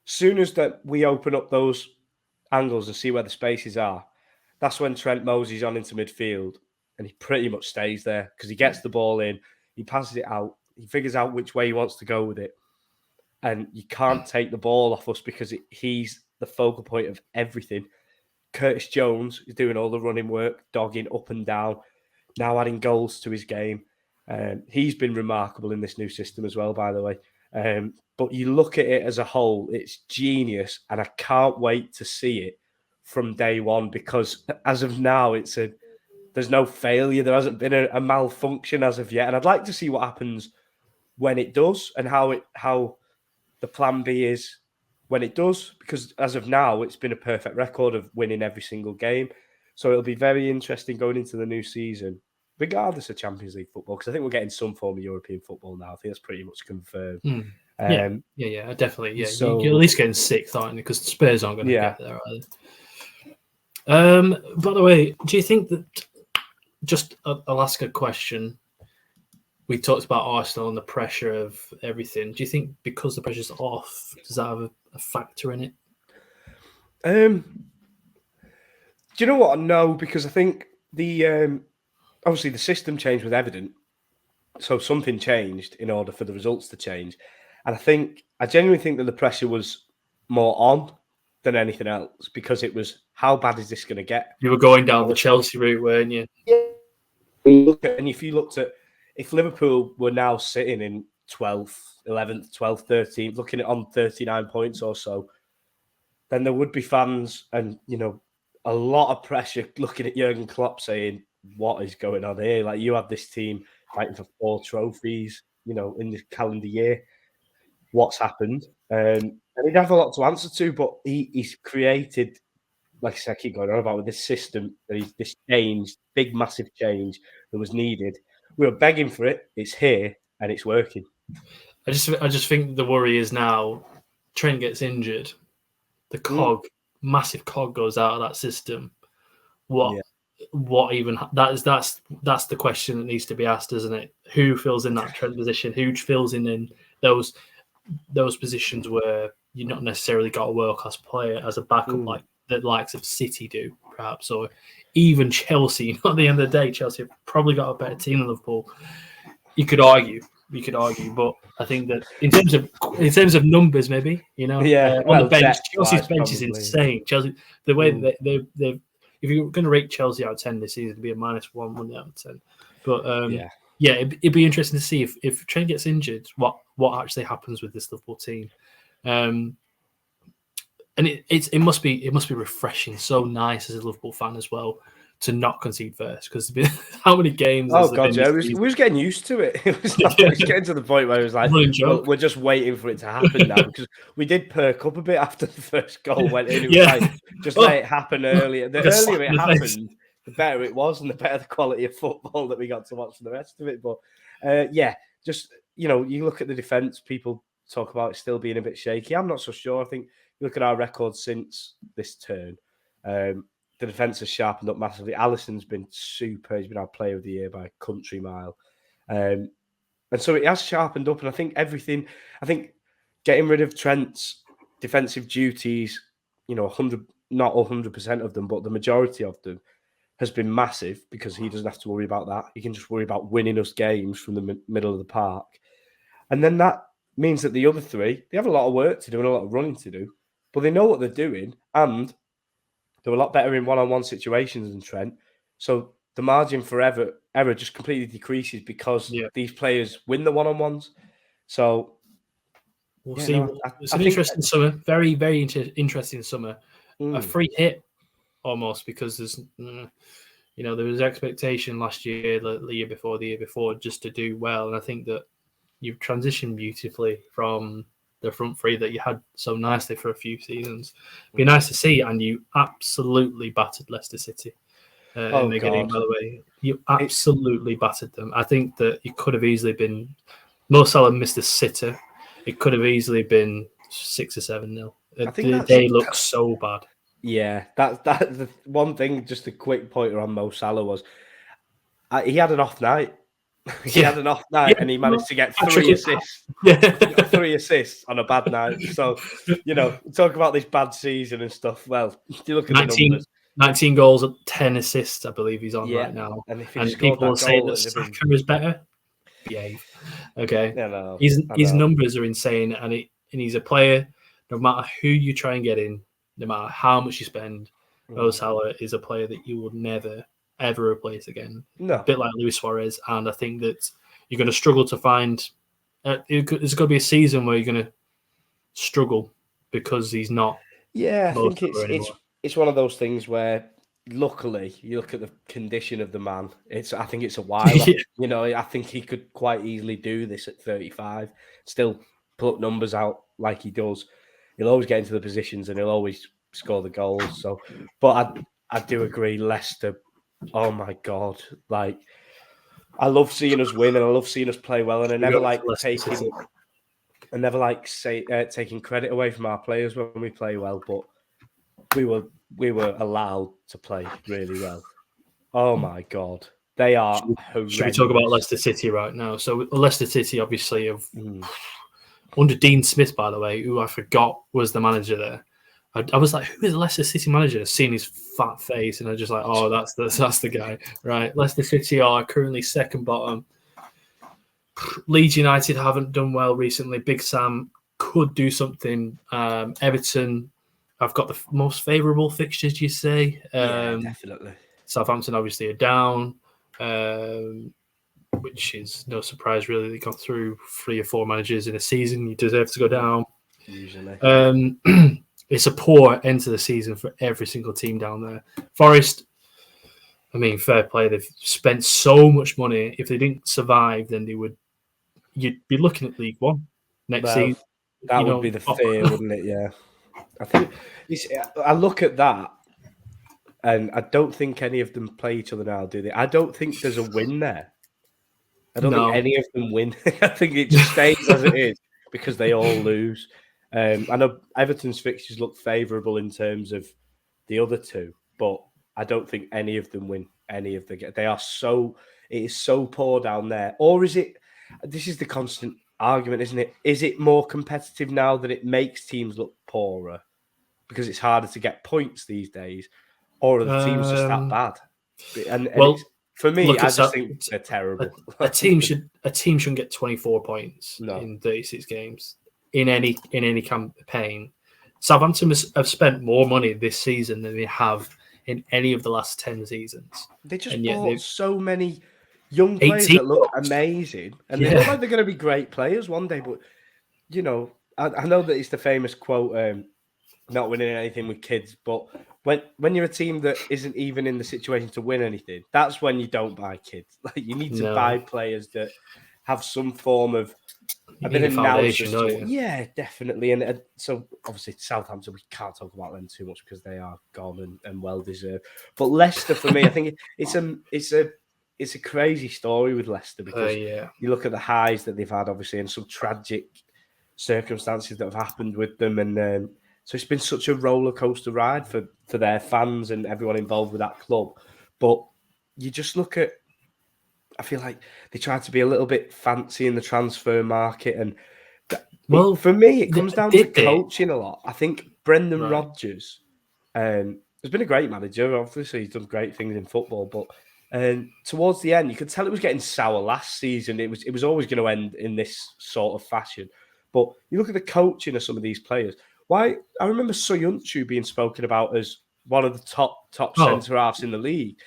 Soon as that we open up those angles and see where the spaces are, that's when Trent moseys on into midfield, and he pretty much stays there because he gets the ball in, he passes it out, he figures out which way he wants to go with it. And you can't take the ball off us because he's the focal point of everything. Curtis Jones is doing all the running work, dogging up and down, now adding goals to his game. He's been remarkable in this new system as well, by the way. But you look at it as a whole, it's genius, and I can't wait to see it from day one, because as of now, there's no failure. There hasn't been a malfunction as of yet, and I'd like to see what happens when it does, and how the plan B is when it does, because as of now, it's been a perfect record of winning every single game. So it'll be very interesting going into the new season, regardless of Champions League football, because I think we're getting some form of European football now. I think that's pretty much confirmed. Yeah, definitely. Yeah, so, you're at least getting 6th, aren't you? Because Spurs aren't going to get there either. By the way, do you think that, just I'll ask a question. We talked about Arsenal and the pressure of everything. Do you think because the pressure's off, does that have a factor in it? Do you know what? No, because I think obviously the system change was evident, so something changed in order for the results to change. And I genuinely think that the pressure was more on than anything else, because it was, how bad is this going to get? You were going down the Chelsea route, weren't you? Yeah. And if you looked at, if Liverpool were now sitting in 12th, 11th, 12th, 13th, looking at on 39 points or so, then there would be fans and, a lot of pressure looking at Jurgen Klopp saying, what is going on here? Like, you have this team fighting for 4 trophies, in this calendar year. What's happened? And he'd have a lot to answer to, but he's created, like I said, I keep going on about with this system, this change, big, massive change that was needed. We were begging for it. It's here and it's working. I just think the worry is now Trent gets injured, the massive cog goes out of that system. What even that's the question that needs to be asked, isn't it? Who fills in that Trent position? Who fills in those positions where you're not necessarily got a world class player as a backup like the likes of City do, perhaps, or even Chelsea. At the end of the day, Chelsea have probably got a better team than Liverpool. You could argue, but I think that in terms of numbers, maybe on the bench, Chelsea's bench is insane. Chelsea, the way that they've if you're going to rate Chelsea out of 10 this season, it'd be a -1 out of 10. But it'd be interesting to see if Trent gets injured, what actually happens with this Liverpool team. And it must be refreshing, so nice as a Liverpool fan as well to not concede first, because how many games? Oh god, yeah, we was getting used to it. It was getting to the point where it was like, well, we're just waiting for it to happen now, because we did perk up a bit after the first goal went in. It was like, just let it happen earlier. The earlier it happened, the better it was, and the better the quality of football that we got to watch for the rest of it. But just you look at the defense. People talk about it still being a bit shaky. I'm not so sure. I think you look at our record since this turn. The defence has sharpened up massively. Alisson's been super. He's been our player of the year by a country mile. And so it has sharpened up. And I think getting rid of Trent's defensive duties, not 100% of them, but the majority of them has been massive, because he doesn't have to worry about that. He can just worry about winning us games from the middle of the park. And then that means that the other three, they have a lot of work to do and a lot of running to do, but they know what they're doing, and they're a lot better in one-on-one situations than Trent. So the margin for error just completely decreases, because these players win the one-on-ones. So we'll see. It's an interesting summer. Very, very interesting summer. A free hit almost, because there's, there was expectation last year, the year before, just to do well. And I think that you've transitioned beautifully from the front three that you had so nicely for a few seasons. Be nice to see, and you absolutely battered Leicester City in the game. By the way, you absolutely battered them. I think that it could have easily been Mo Salah missed a sitter. It could have easily been 6 or 7-0. They look so bad. Yeah, that's the one thing. Just a quick pointer on Mo Salah was he had an off night. He had an off night, and he managed to get 3 assists. 3 assists on a bad night. So, talk about this bad season and stuff. Well, you look at the numbers. 19 goals, 10 assists, I believe he's on right now. And people will say that Saka is better. Behave. Okay. Yeah, no, his numbers are insane, and he's a player. No matter who you try and get in, no matter how much you spend, Mo Salah is a player that you would never ever replace again. No. A bit like Luis Suarez. And I think that you're going to struggle to find there's going to be a season where you're going to struggle because he's not. Yeah, I think it's one of those things where, luckily, you look at the condition of the man. I think it's a while. I think he could quite easily do this at 35, still put numbers out like he does. He'll always get into the positions and he'll always score the goals. So, but I do agree, Leicester. Oh my God! Like, I love seeing us win and I love seeing us play well, and I never like taking credit away from our players when we play well. But we were allowed to play really well. Oh my God, they are horrendous. Should we talk about Leicester City right now? So Leicester City, obviously, under Dean Smith, by the way, who I forgot was the manager there. I was like, who is the Leicester City manager? Seeing his fat face, and I was just like, oh, that's the guy, right? Leicester City are currently second bottom. Leeds United haven't done well recently. Big Sam could do something. Everton, I've got the most favourable fixtures, you say? Yeah, definitely. Southampton obviously are down, which is no surprise really. They got through 3 or 4 managers in a season. You deserve to go down. Usually. It's a poor end to the season for every single team down there. Forest, I mean, fair play. They've spent so much money. If they didn't survive, then you'd be looking at League One next season. That would be the fear, wouldn't it? Yeah. I think I look at that, and I don't think any of them play each other now, do they? I don't think there's a win there. I don't think any of them win. I think it just stays as it is because they all lose. I know Everton's fixtures look favourable in terms of the other two, but I don't think any of them win any of the. They are so. It is so poor down there. Or is it? This is the constant argument, isn't it? Is it more competitive now that it makes teams look poorer because it's harder to get points these days, or are the teams just that bad? And for me, I just think they're terrible. A team shouldn't get 24 points in 36 games in any campaign. Southampton have spent more money this season than they have in any of the last 10 seasons. They just bought so many young players that look amazing, and they look like they're going to be great players one day. But I know that it's the famous quote, "Not winning anything with kids," but when you're a team that isn't even in the situation to win anything, that's when you don't buy kids. Like you need to buy players that have some form of a bit of analysis. Yeah, definitely. And so obviously Southampton, we can't talk about them too much because they are gone and well deserved. But Leicester, for me, I think it's a crazy story with Leicester because you look at the highs that they've had, obviously, and some tragic circumstances that have happened with them, and so it's been such a roller coaster ride for their fans and everyone involved with that club. But you just look at, I feel like they tried to be a little bit fancy in the transfer market, and for me, it comes down to coaching a lot. I think Brendan Rodgers has been a great manager. Obviously, he's done great things in football, but towards the end, you could tell it was getting sour last season. It was always going to end in this sort of fashion. But you look at the coaching of some of these players. I remember Soyuncu being spoken about as one of the top centre halves in the league.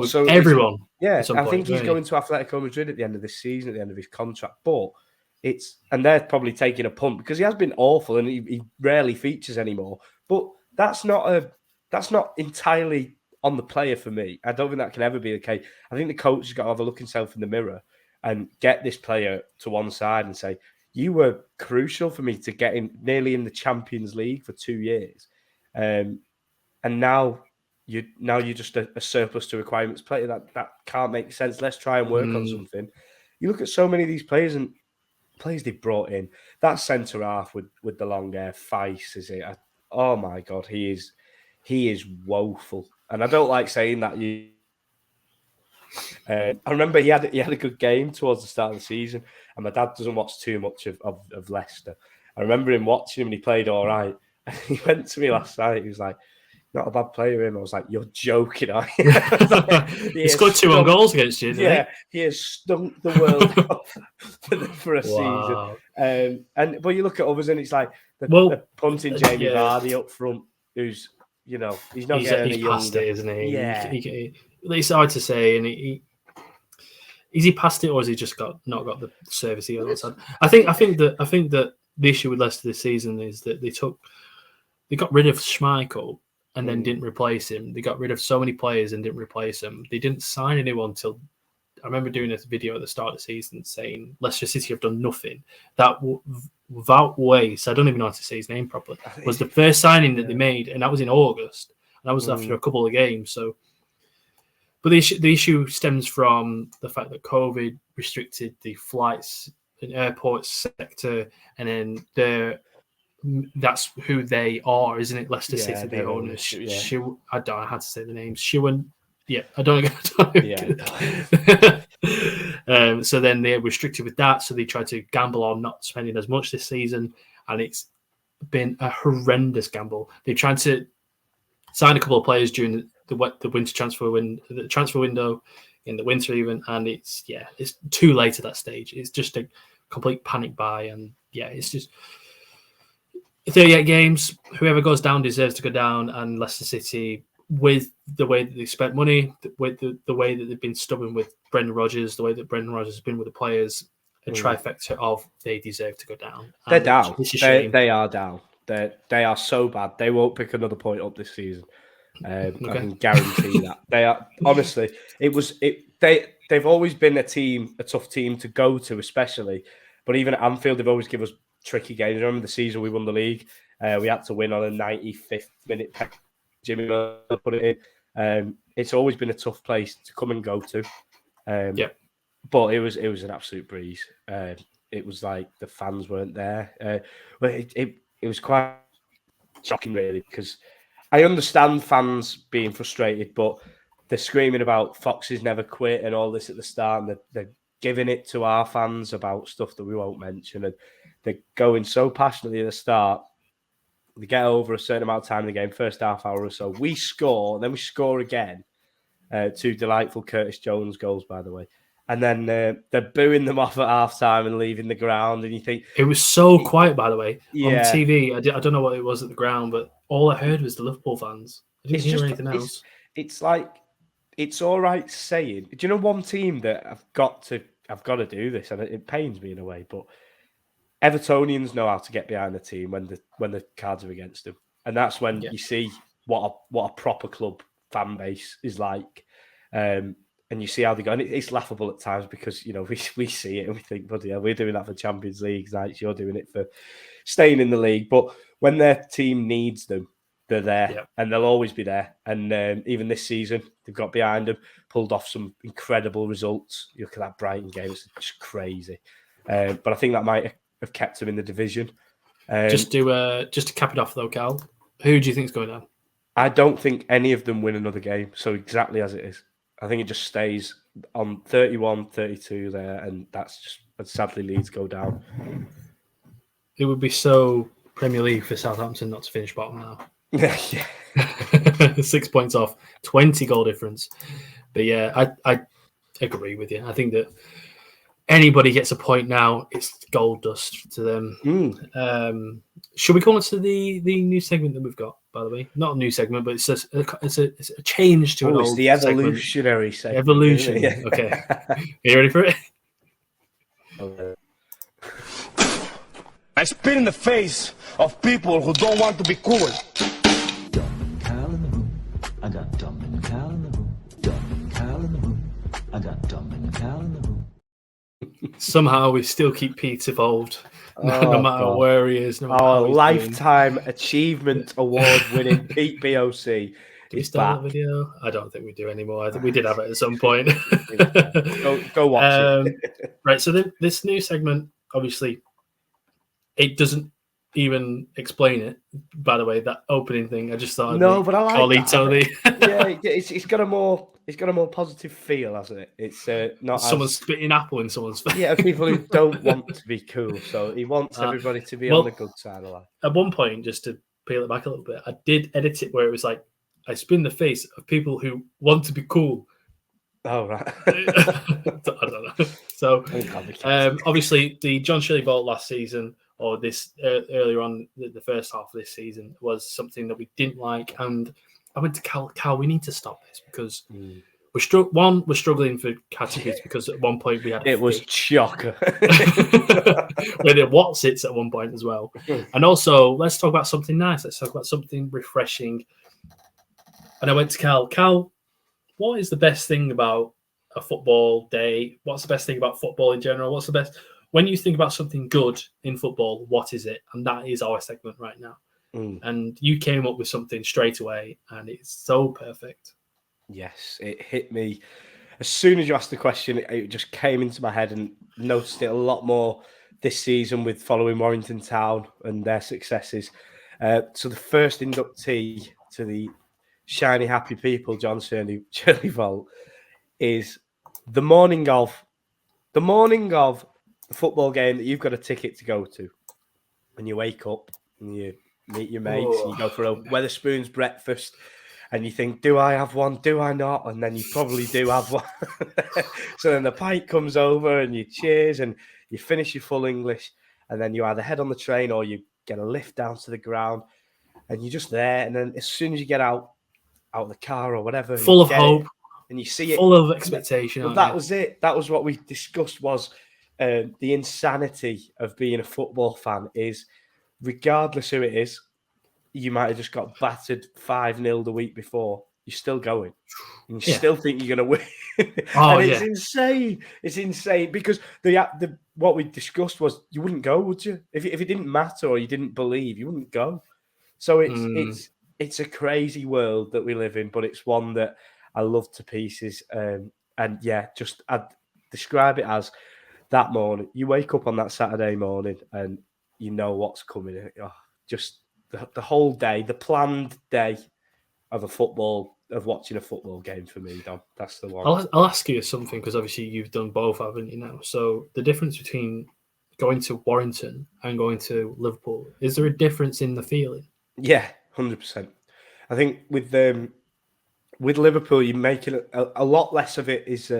So everyone? I think he's going to Atletico Madrid at the end of this season, at the end of his contract. But and they're probably taking a punt because he has been awful and he rarely features anymore. But that's not entirely on the player for me. I don't think that can ever be the case. I think the coach has got to have a look himself in the mirror and get this player to one side and say, you were crucial for me to get nearly in the Champions League for 2 years. And now you're just a surplus to requirements player. That can't make sense. Let's try and work on something. You look at so many of these players and players they've brought in. That centre half with the long hair, Feist, is it? Oh my God, he is woeful. And I don't like saying that. I remember he had a good game towards the start of the season, and my dad doesn't watch too much of Leicester. I remember him watching him and he played all right. And he went to me last night. He was like, "Not a bad player, him." I was like, "You're joking, are you?" He scored 2 on goals against you, didn't he? He has stunk the world off for a season. But you look at others and it's like the punting Jamie Vardy up front, who's he's not getting any past younger, it, isn't he? Yeah, it's hard to say. And is he past it, or has he just not got the service he has? I think that the issue with Leicester this season is that they got rid of Schmeichel and then didn't replace him. They got rid of so many players and didn't replace them. They didn't sign anyone until I remember doing a video at the start of the season saying Leicester City have done nothing. That Wout Weghorst, I don't even know how to say his name properly, was the first signing that they made, and that was in August, and that was after a couple of games. So, but the issue stems from the fact that COVID restricted the flights and airports sector, and then that's who they are, isn't it? Leicester City, the owners. I don't know how to say the names. I don't know. So then they're restricted with that. So they tried to gamble on not spending as much this season, and it's been a horrendous gamble. They tried to sign a couple of players during the winter transfer window in the winter even, and it's too late at that stage. It's just a complete panic buy, and it's just 38 games. Whoever goes down deserves to go down, and Leicester City, with the way that they spent money, with the way that they've been stubborn with Brendan Rodgers, the way that Brendan Rodgers has been with the players, a trifecta of they deserve to go down. They're down. They are down. They are so bad. They won't pick another point up this season. I can guarantee that. They are, honestly. They've always been a tough team to go to, especially. But even at Anfield, they've always given us tricky games. I remember the season we won the league. We had to win on a 95th minute. Jimmy put it in. It's always been a tough place to come and go to. but it was an absolute breeze. It was like the fans weren't there. But it was quite shocking, really, because I understand fans being frustrated, but they're screaming about Foxes never quit and all this at the start, and they're giving it to our fans about stuff that we won't mention, and they're going so passionately at the start. They get over a certain amount of time in the game, first half hour or so. We score, then we score again. Two delightful Curtis Jones goals, by the way. And then they're booing them off at half time and leaving the ground. And you think it was so quiet, by the way, Yeah. on TV. I don't know what it was at the ground, but all I heard was the Liverpool fans. I didn't hear anything else. It's like it's all right saying. Do you know one team that I've got to do this, and it pains me in a way, but Evertonians know how to get behind the team when the cards are against them, and that's when you see what a proper club fan base is like. And you see how they go. And it's laughable at times because, you know, we see it and we think, bloody hell, we're doing that for Champions League nights. You're doing it for staying in the league. But when their team needs them, they're there and they'll always be there. And even this season, they've got behind them, pulled off some incredible results. You look at that Brighton game, it's just crazy. But I think that might have kept them in the division. Just to cap it off, though, Cal, who do you think is going down? I don't think any of them win another game. So exactly as it is. I think it just stays on 31, 32 there, and that's just sadly Leeds go down. It would be so Premier League for Southampton not to finish bottom now. Yeah. 6 points off, 20 goal difference. But yeah, I agree with you. I think that anybody gets a point now, it's gold dust to them. Should we come on to the new segment that we've got? By the way, not a new segment, but it's a change to an old. It's the evolutionary segment. Evolution. Yeah. Okay. Are you ready for it? I spit in the face of people who don't want to be cool. Dumb and Kyle in the room. I got dumb and Kyle in the room. Dumb and Kyle in the room. I got dumb and Kyle in the room. Somehow we still keep Pete involved, no matter where he is. Our lifetime achievement award winning Pete BOC. Do we start that video? I don't think we do anymore. I think we did have it at some point. go watch it. Right, so this new segment, obviously, it doesn't even explain it. By the way, that opening thing, I just thought. No, but I like that. Tony. Yeah, it's got a more positive feel, hasn't it? It's not someone spitting apple in someone's face. Yeah, people who don't want to be cool. So he wants everybody to be on the good side of life. At one point, just to peel it back a little bit, I did edit it where it was like, I spin the face of people who want to be cool. Oh, right. I don't know. So, obviously, the John Shirley Vault last season, or this earlier on, the first half of this season, was something that we didn't like. And I went to Cal, we need to stop this because we're struggling for categories because at one point we had it was chocker. We had Watsits at one point as well. And also, let's talk about something nice. Let's talk about something refreshing. And I went to Cal, what is the best thing about a football day? What's the best thing about football in general? What's the best? When you think about something good in football, what is it? And that is our segment right now. And you came up with something straight away, and it's so perfect. Yes, it hit me. As soon as you asked the question, it just came into my head, and noticed it a lot more this season with following Warrington Town and their successes. So the first inductee to the Shiny Happy People, John Shirley Vault, is the morning of the football game that you've got a ticket to go to. And you wake up and you meet your mates and you go for a Wetherspoons breakfast and you think, do I have one? Do I not? And then you probably do have one. So then the pint comes over and you cheers and you finish your full English and then you either head on the train or you get a lift down to the ground and you're just there. And then as soon as you get out of the car or whatever, full of hope, and you see it, full of expectation. Well, that was it. That was what we discussed. Was the insanity of being a football fan is, regardless who it is, you might have just got battered 5-0 the week before. You're still going, and you still think you're going to win. It's insane. It's insane because the what we discussed was you wouldn't go, would you? If it didn't matter or you didn't believe, you wouldn't go. So it's a crazy world that we live in, but it's one that I love to pieces. And yeah, just describe it as that morning. You wake up on that Saturday morning and you know what's coming. Oh, just the whole day, the planned day of watching a football game for me, Dom. That's the one. I'll ask you something, because obviously you've done both, haven't you now? So the difference between going to Warrington and going to Liverpool, is there a difference in the feeling? Yeah, 100%. I think with Liverpool, you're making a lot less of it is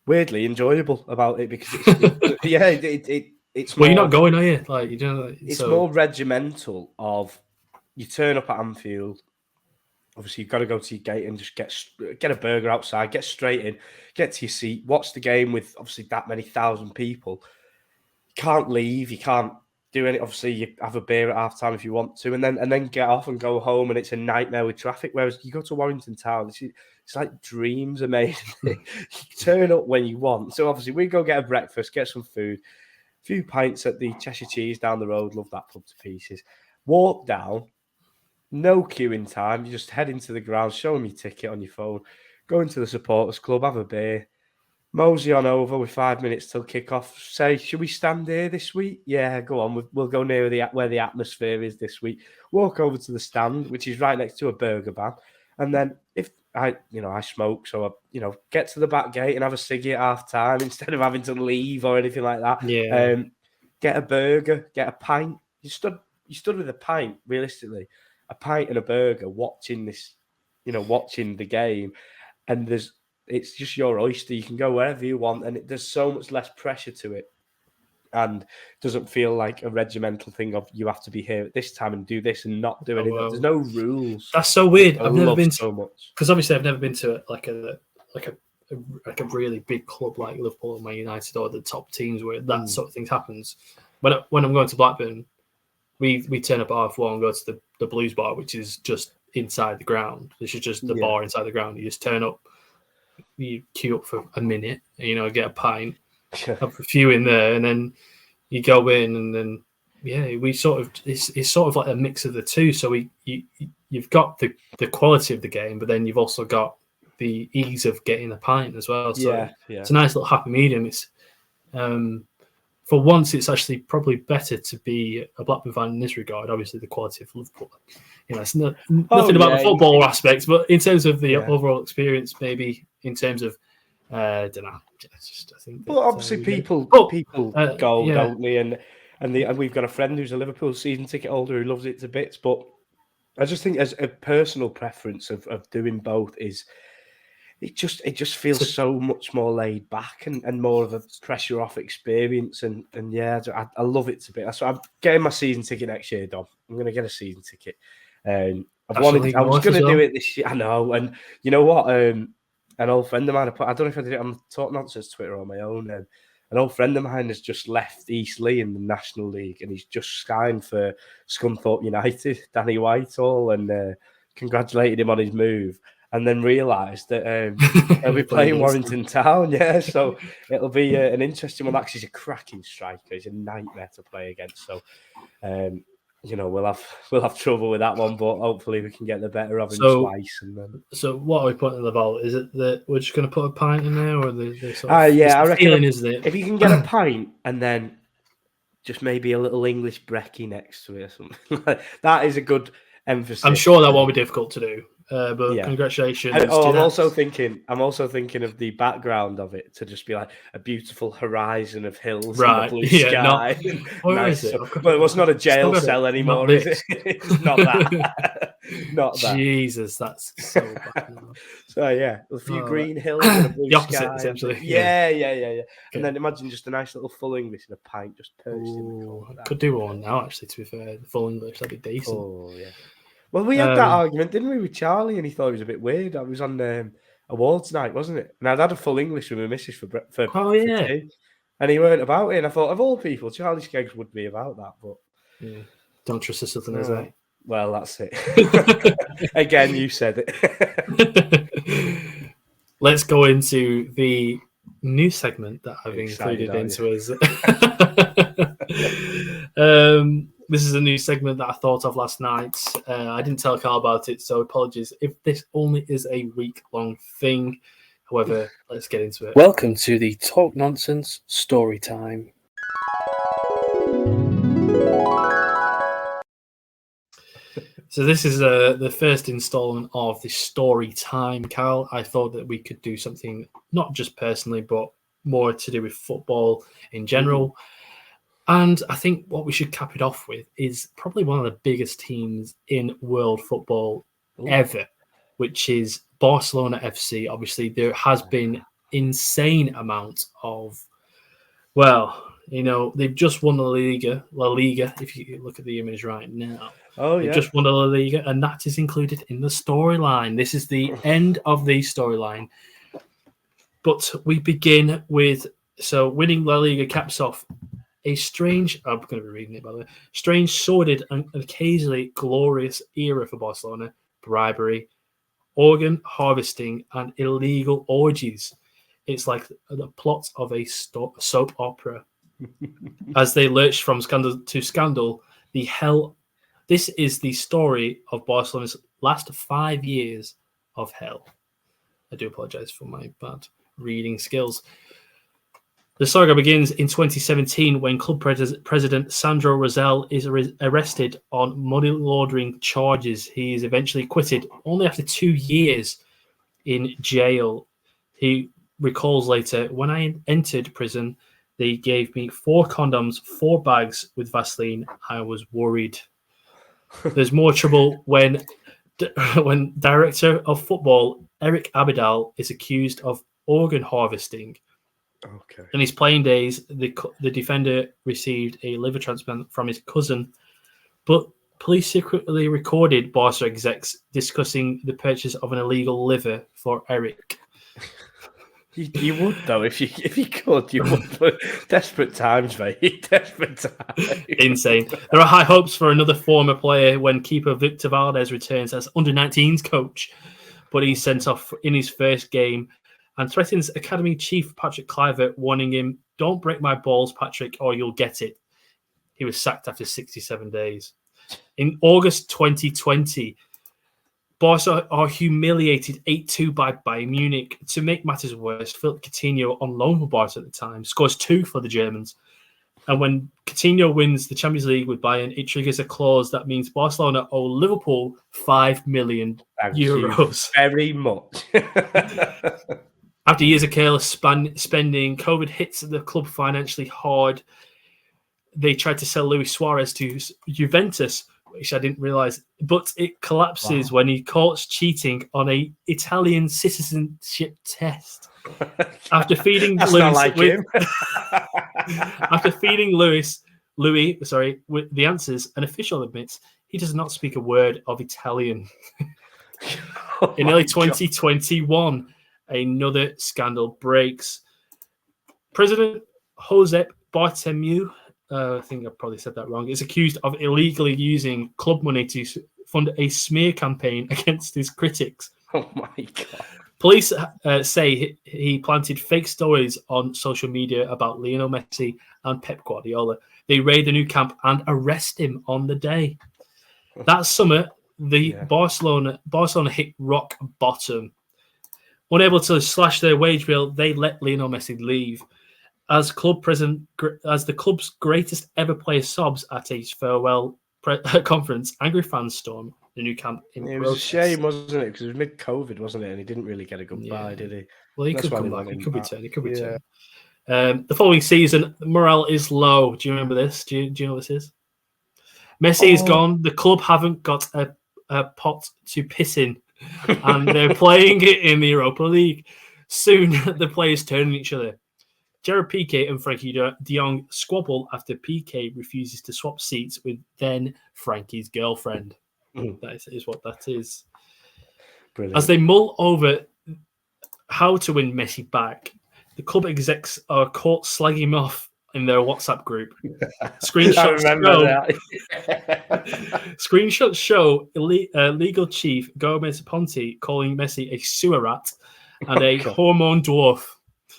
weirdly enjoyable about it, because it's Well, more, you're not going, are you? Like, you don't. it's more regimental. Of you turn up at Anfield. Obviously, you've got to go to your gate and just get a burger outside, get straight in, get to your seat, watch the game with obviously that many thousand people. You can't leave, you can't do any. Obviously, you have a beer at half time if you want to, and then get off and go home, and it's a nightmare with traffic. Whereas you go to Warrington Town, it's like dreams are made. You turn up when you want. So obviously, we go get a breakfast, get some food, a few pints at the Cheshire Cheese down the road. Love that pub to pieces. Walk down. No queuing time. You just head into the ground, show them your ticket on your phone, go into the supporters club, have a beer, mosey on over with 5 minutes till kick-off. Say, should we stand here this week? Yeah, go on. We'll go near where the atmosphere is this week. Walk over to the stand, which is right next to a burger van. And then if I smoke, so I, get to the back gate and have a ciggy at half time instead of having to leave or anything like that. Yeah. Get a burger, get a pint. You stood with a pint, realistically. A pint and a burger, watching the game, and it's just your oyster. You can go wherever you want, and there's so much less pressure to it, and it doesn't feel like a regimental thing of you have to be here at this time and do this and not do anything. There's no rules. That's so weird. I've never been so much, because obviously I've never been to like a really big club like Liverpool or Man United or the top teams where that sort of thing happens. When I'm going to Blackburn, we turn up at half-1 and go to the Blues bar, which is just inside the ground. This is just the bar inside the ground. You just turn up, you queue up for a minute, get a pint, have a few in there, and then you go in, and then we sort of it's sort of like a mix of the two. So you've got the quality of the game, but then you've also got the ease of getting a pint as well. So it's a nice little happy medium. It's for once, it's actually probably better to be a Blackburn fan in this regard. Obviously, the quality of Liverpool, it's nothing about the football aspects, but in terms of the overall experience, maybe in terms of, I don't know. I think. But obviously, people go, don't they? And we've got a friend who's a Liverpool season ticket holder who loves it to bits. But I just think, as a personal preference of doing both, is. It just feels so much more laid back and more of a pressure off experience, and I love it to bits. So I'm getting my season ticket next year, Dom. I'm going to get a season ticket. I was going to do it this year. I know, and you know what? An old friend of mine, I don't know if I did it on Talk Nonsense Twitter or on my own. An old friend of mine has just left Eastleigh in the National League, and he's just signed for Scunthorpe United, Danny Whitehall, and congratulated him on his move. And then realised that he'll be playing Warrington Town, so it'll be an interesting one. Actually, he's a cracking striker. He's a nightmare to play against. So, we'll have trouble with that one, but hopefully we can get the better of him twice. And then... So, what are we putting in the vault? Is it that we're just going to put a pint in there, or the sort of I reckon feeling, isn't it? If you can get a pint and then just maybe a little English brekkie next to it or something, that is a good emphasis. I'm sure that won't be difficult to do. But congratulations. I'm also thinking of the background of it to just be like a beautiful horizon of hills and the blue sky. Is it? But it's not a jail cell anymore, is it? It's not that. Not that. Jesus, that's so bad. So a few green hills and a blue the opposite, sky. Essentially. Yeah. And then imagine just a nice little full English and a pint just perched in the corner. Could do one now, actually, to be fair. The full English, that'd be decent. Oh, yeah. Well, we had that argument, didn't we, with Charlie? And he thought it was a bit weird. I was on awards night, wasn't it? And I'd had a full English with my missus for tea. And he weren't about it. And I thought, of all people, Charlie Skeggs would be about that. But don't trust the Southerners, eh? Well, that's it. Again, you said it. Let's go into the new segment that I've included into us. This is a new segment that I thought of last night. I didn't tell Carl about it, so apologies if this only is a week-long thing. However, let's get into it. Welcome to the Talk Nonsense Story Time. So this is the first installment of the Story Time, Carl. I thought that we could do something not just personally, but more to do with football in general. And I think what we should cap it off with is probably one of the biggest teams in world football ever, which is Barcelona FC. Obviously, there has been insane amount of, they've just won the La Liga, if you look at the image right now. Oh, They've yeah. just won the La Liga, and that is included in the storyline. This is the end of the storyline. But we begin with, winning La Liga caps off a strange, I'm going to be reading it by the way, strange, sordid, and occasionally glorious era for Barcelona. Bribery, organ harvesting, and illegal orgies. It's like the plot of a soap opera. As they lurch from scandal to scandal, this is the story of Barcelona's last 5 years of hell. I do apologize for my bad reading skills. The saga begins in 2017 when club president Sandro Rosell is arrested on money laundering charges. He is eventually acquitted only after 2 years in jail. He recalls later, when I entered prison, they gave me 4 condoms, 4 bags with Vaseline. I was worried. There's more trouble when director of football Eric Abidal is accused of organ harvesting. Okay. In his playing days, the defender received a liver transplant from his cousin, but police secretly recorded Barca execs discussing the purchase of an illegal liver for Eric. You would though if you could. You would. But desperate times, mate. Desperate times. Insane. There are high hopes for another former player when keeper Victor Valdez returns as under-19s coach, but he's sent off in his first game and threatens academy chief Patrick Kluivert, warning him, "Don't break my balls, Patrick, or you'll get it." He was sacked after 67 days. In August 2020, Barca are humiliated 8-2 by Bayern Munich. To make matters worse, Philippe Coutinho, on loan for Barca at the time, scores 2 for the Germans. And when Coutinho wins the Champions League with Bayern, it triggers a clause that means Barcelona owe Liverpool €5 million. Thank you very much. After years of careless spending, COVID hits the club financially hard. They tried to sell Luis Suarez to Juventus, which I didn't realize, but it collapses when he caught cheating on a Italian citizenship test. After feeding Louis with the answers, an official admits he does not speak a word of Italian. In early 2021, another scandal breaks. President Josep Bartomeu, I think I probably said that wrong, is accused of illegally using club money to fund a smear campaign against his critics. Oh my God. Police say he planted fake stories on social media about Lionel Messi and Pep Guardiola. They raid the new camp and arrest him on the day. That summer, Barcelona hit rock bottom. Unable to slash their wage bill, they let Lionel Messi leave. As the club's greatest ever player sobs at a farewell conference, angry fans storm the new camp in It was a shame, wasn't it? Because it was mid-COVID, wasn't it? And he didn't really get a goodbye, did he? Well, he could come back. He could return. He could return. The following season, morale is low. Do you remember this? Do you know what this is? Messi is gone. The club haven't got a pot to piss in, and they're playing it in the Europa League. Soon, the players turn on each other. Gerard Piqué and Frankie de Jong squabble after Piqué refuses to swap seats with then Frankie's girlfriend. That is what that is. Brilliant. As they mull over how to win Messi back, the club execs are caught slagging him off in their WhatsApp group. Screenshots show legal chief Gomez Ponte calling Messi a sewer rat and a hormone dwarf.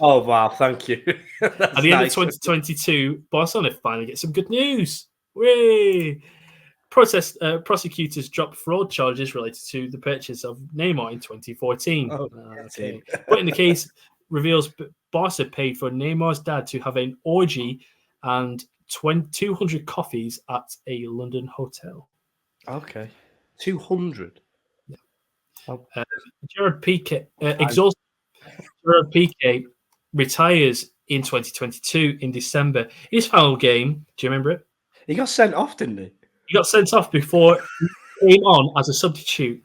Oh, wow. Thank you. At the end of 2022, Barcelona finally get some good news. Whee! prosecutors dropped fraud charges related to the purchase of Neymar in 2014. Oh, Okay. But in the case, reveals Barca paid for Neymar's dad to have an orgy and 200 coffees at a London hotel. Okay. 200. Gerard Piqué, exhausted. Gerard Piqué retires in 2022 in December. In his final game, do you remember it? He got sent off, didn't he? He got sent off before he came on as a substitute.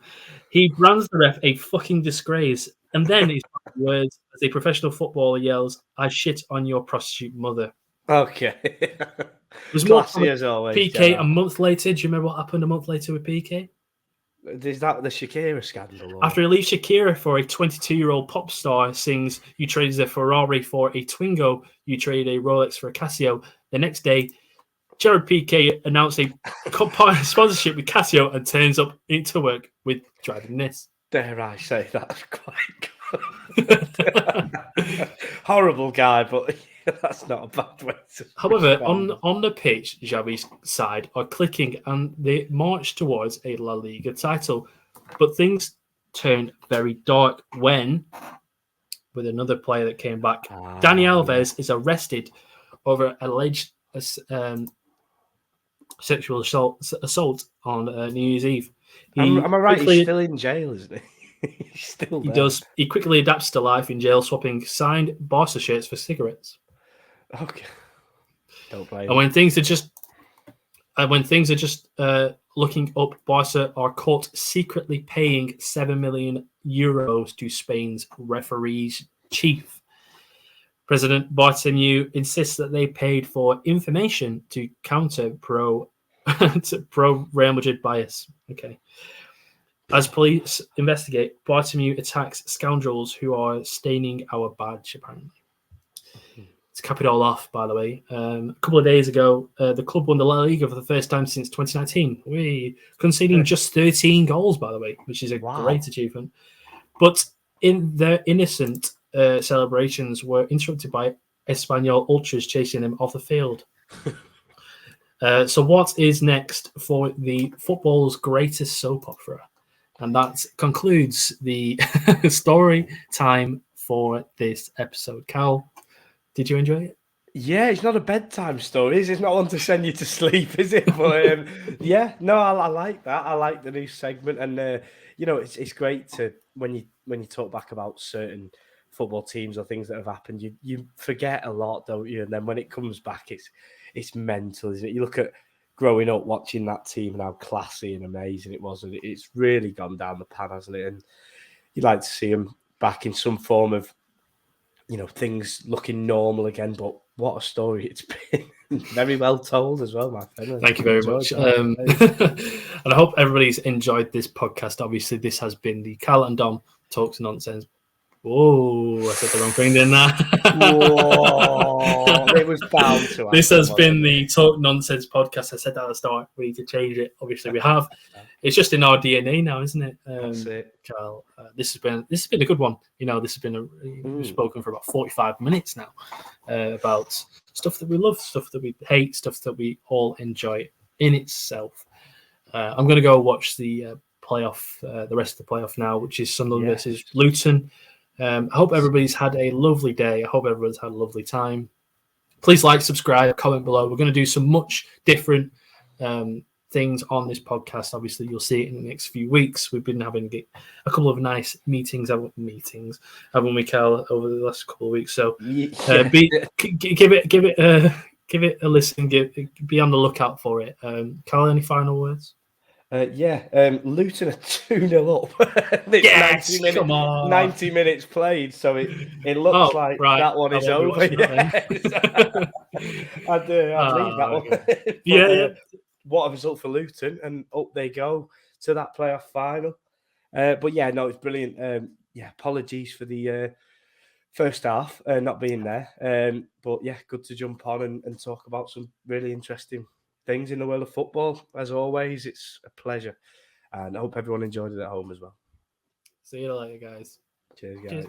He brands the ref a fucking disgrace. And then his words as a professional footballer yells, "I shit on your prostitute mother." Okay. It was Classy more as always. Piqué Gerard. a month later. Do you remember what happened a month later with Piqué? Is that the Shakira scandal? Or... After he leaves Shakira for a 22-year-old pop star sings, "You traded a Ferrari for a Twingo, you traded a Rolex for a Casio." The next day, Gerard Piqué announced a sponsorship with Casio and turns up into work with driving this. Dare I say that's quite good. Horrible guy, but that's not a bad way to. However, respond. on the pitch, Xavi's side are clicking and they march towards a La Liga title. But things turned very dark when, with another player that came back, Dani Alves is arrested over alleged sexual assault on New Year's Eve. Am I right? He's still in jail, isn't he? He's still there. He does. He quickly adapts to life in jail, swapping signed Barca shirts for cigarettes. Okay. Don't blame. And when things are just, looking up, Barca are caught secretly paying €7 million to Spain's referees chief. President Bartomeu insists that they paid for information to counter pro Real Madrid bias. Okay. As police investigate, Bartomeu attacks scoundrels who are staining our badge, apparently. To cap it all off, by the way, a couple of days ago, the club won the La Liga for the first time since 2019. We conceding just 13 goals, by the way, which is a great achievement. But in their innocent celebrations were interrupted by Espanyol ultras chasing them off the field. So what is next for the football's greatest soap opera? And that concludes the story time for this episode. Cal, did you enjoy it? Yeah, it's not a bedtime story. It's not one to send you to sleep, is it? But yeah, no, I like that. I like the new segment, and it's great to when you talk back about certain football teams or things that have happened, you forget a lot, don't you? And then when it comes back, it's mental, isn't it? You look at growing up watching that team and how classy and amazing it was, and it's really gone down the pan, hasn't it? And you'd like to see them back in some form of, things looking normal again. But what a story it's been. Very well told as well, my friend. Thank you very much. And I hope everybody's enjoyed this podcast. Obviously, this has been the Cal and Dom Talks Nonsense. Whoa, I said the wrong thing, didn't I? Whoa, it was bound to happen. This has been the Talk Nonsense podcast. I said that at the start. We need to change it. Obviously, we have. It's just in our DNA now, isn't it? That's it. Carl, this has been a good one. This has been we've spoken for about 45 minutes now about stuff that we love, stuff that we hate, stuff that we all enjoy in itself. I'm going to go watch the playoff, the rest of the playoff now, which is Sunderland versus Luton. I hope everybody's had a lovely day. I hope everyone's had a lovely time. Please like, subscribe, comment below. We're going to do some much different things on this podcast. Obviously, you'll see it in the next few weeks. We've been having a couple of nice meetings, haven't we, Cal, over the last couple of weeks? So give it a listen. Be on the lookout for it. Cal, any final words? Luton are 2-0 up. Yes, 90 minutes, come on. 90 minutes played, so it looks like that one is over. Yes. I'd leave that one. But, yeah. What a result for Luton, and up they go to that playoff final. But yeah, no, it's brilliant. Apologies for the first half not being there. But yeah, good to jump on and talk about some really interesting things in the world of football. As always, it's a pleasure, and I hope everyone enjoyed it at home as well. See you later, guys. Cheers, guys. Cheers.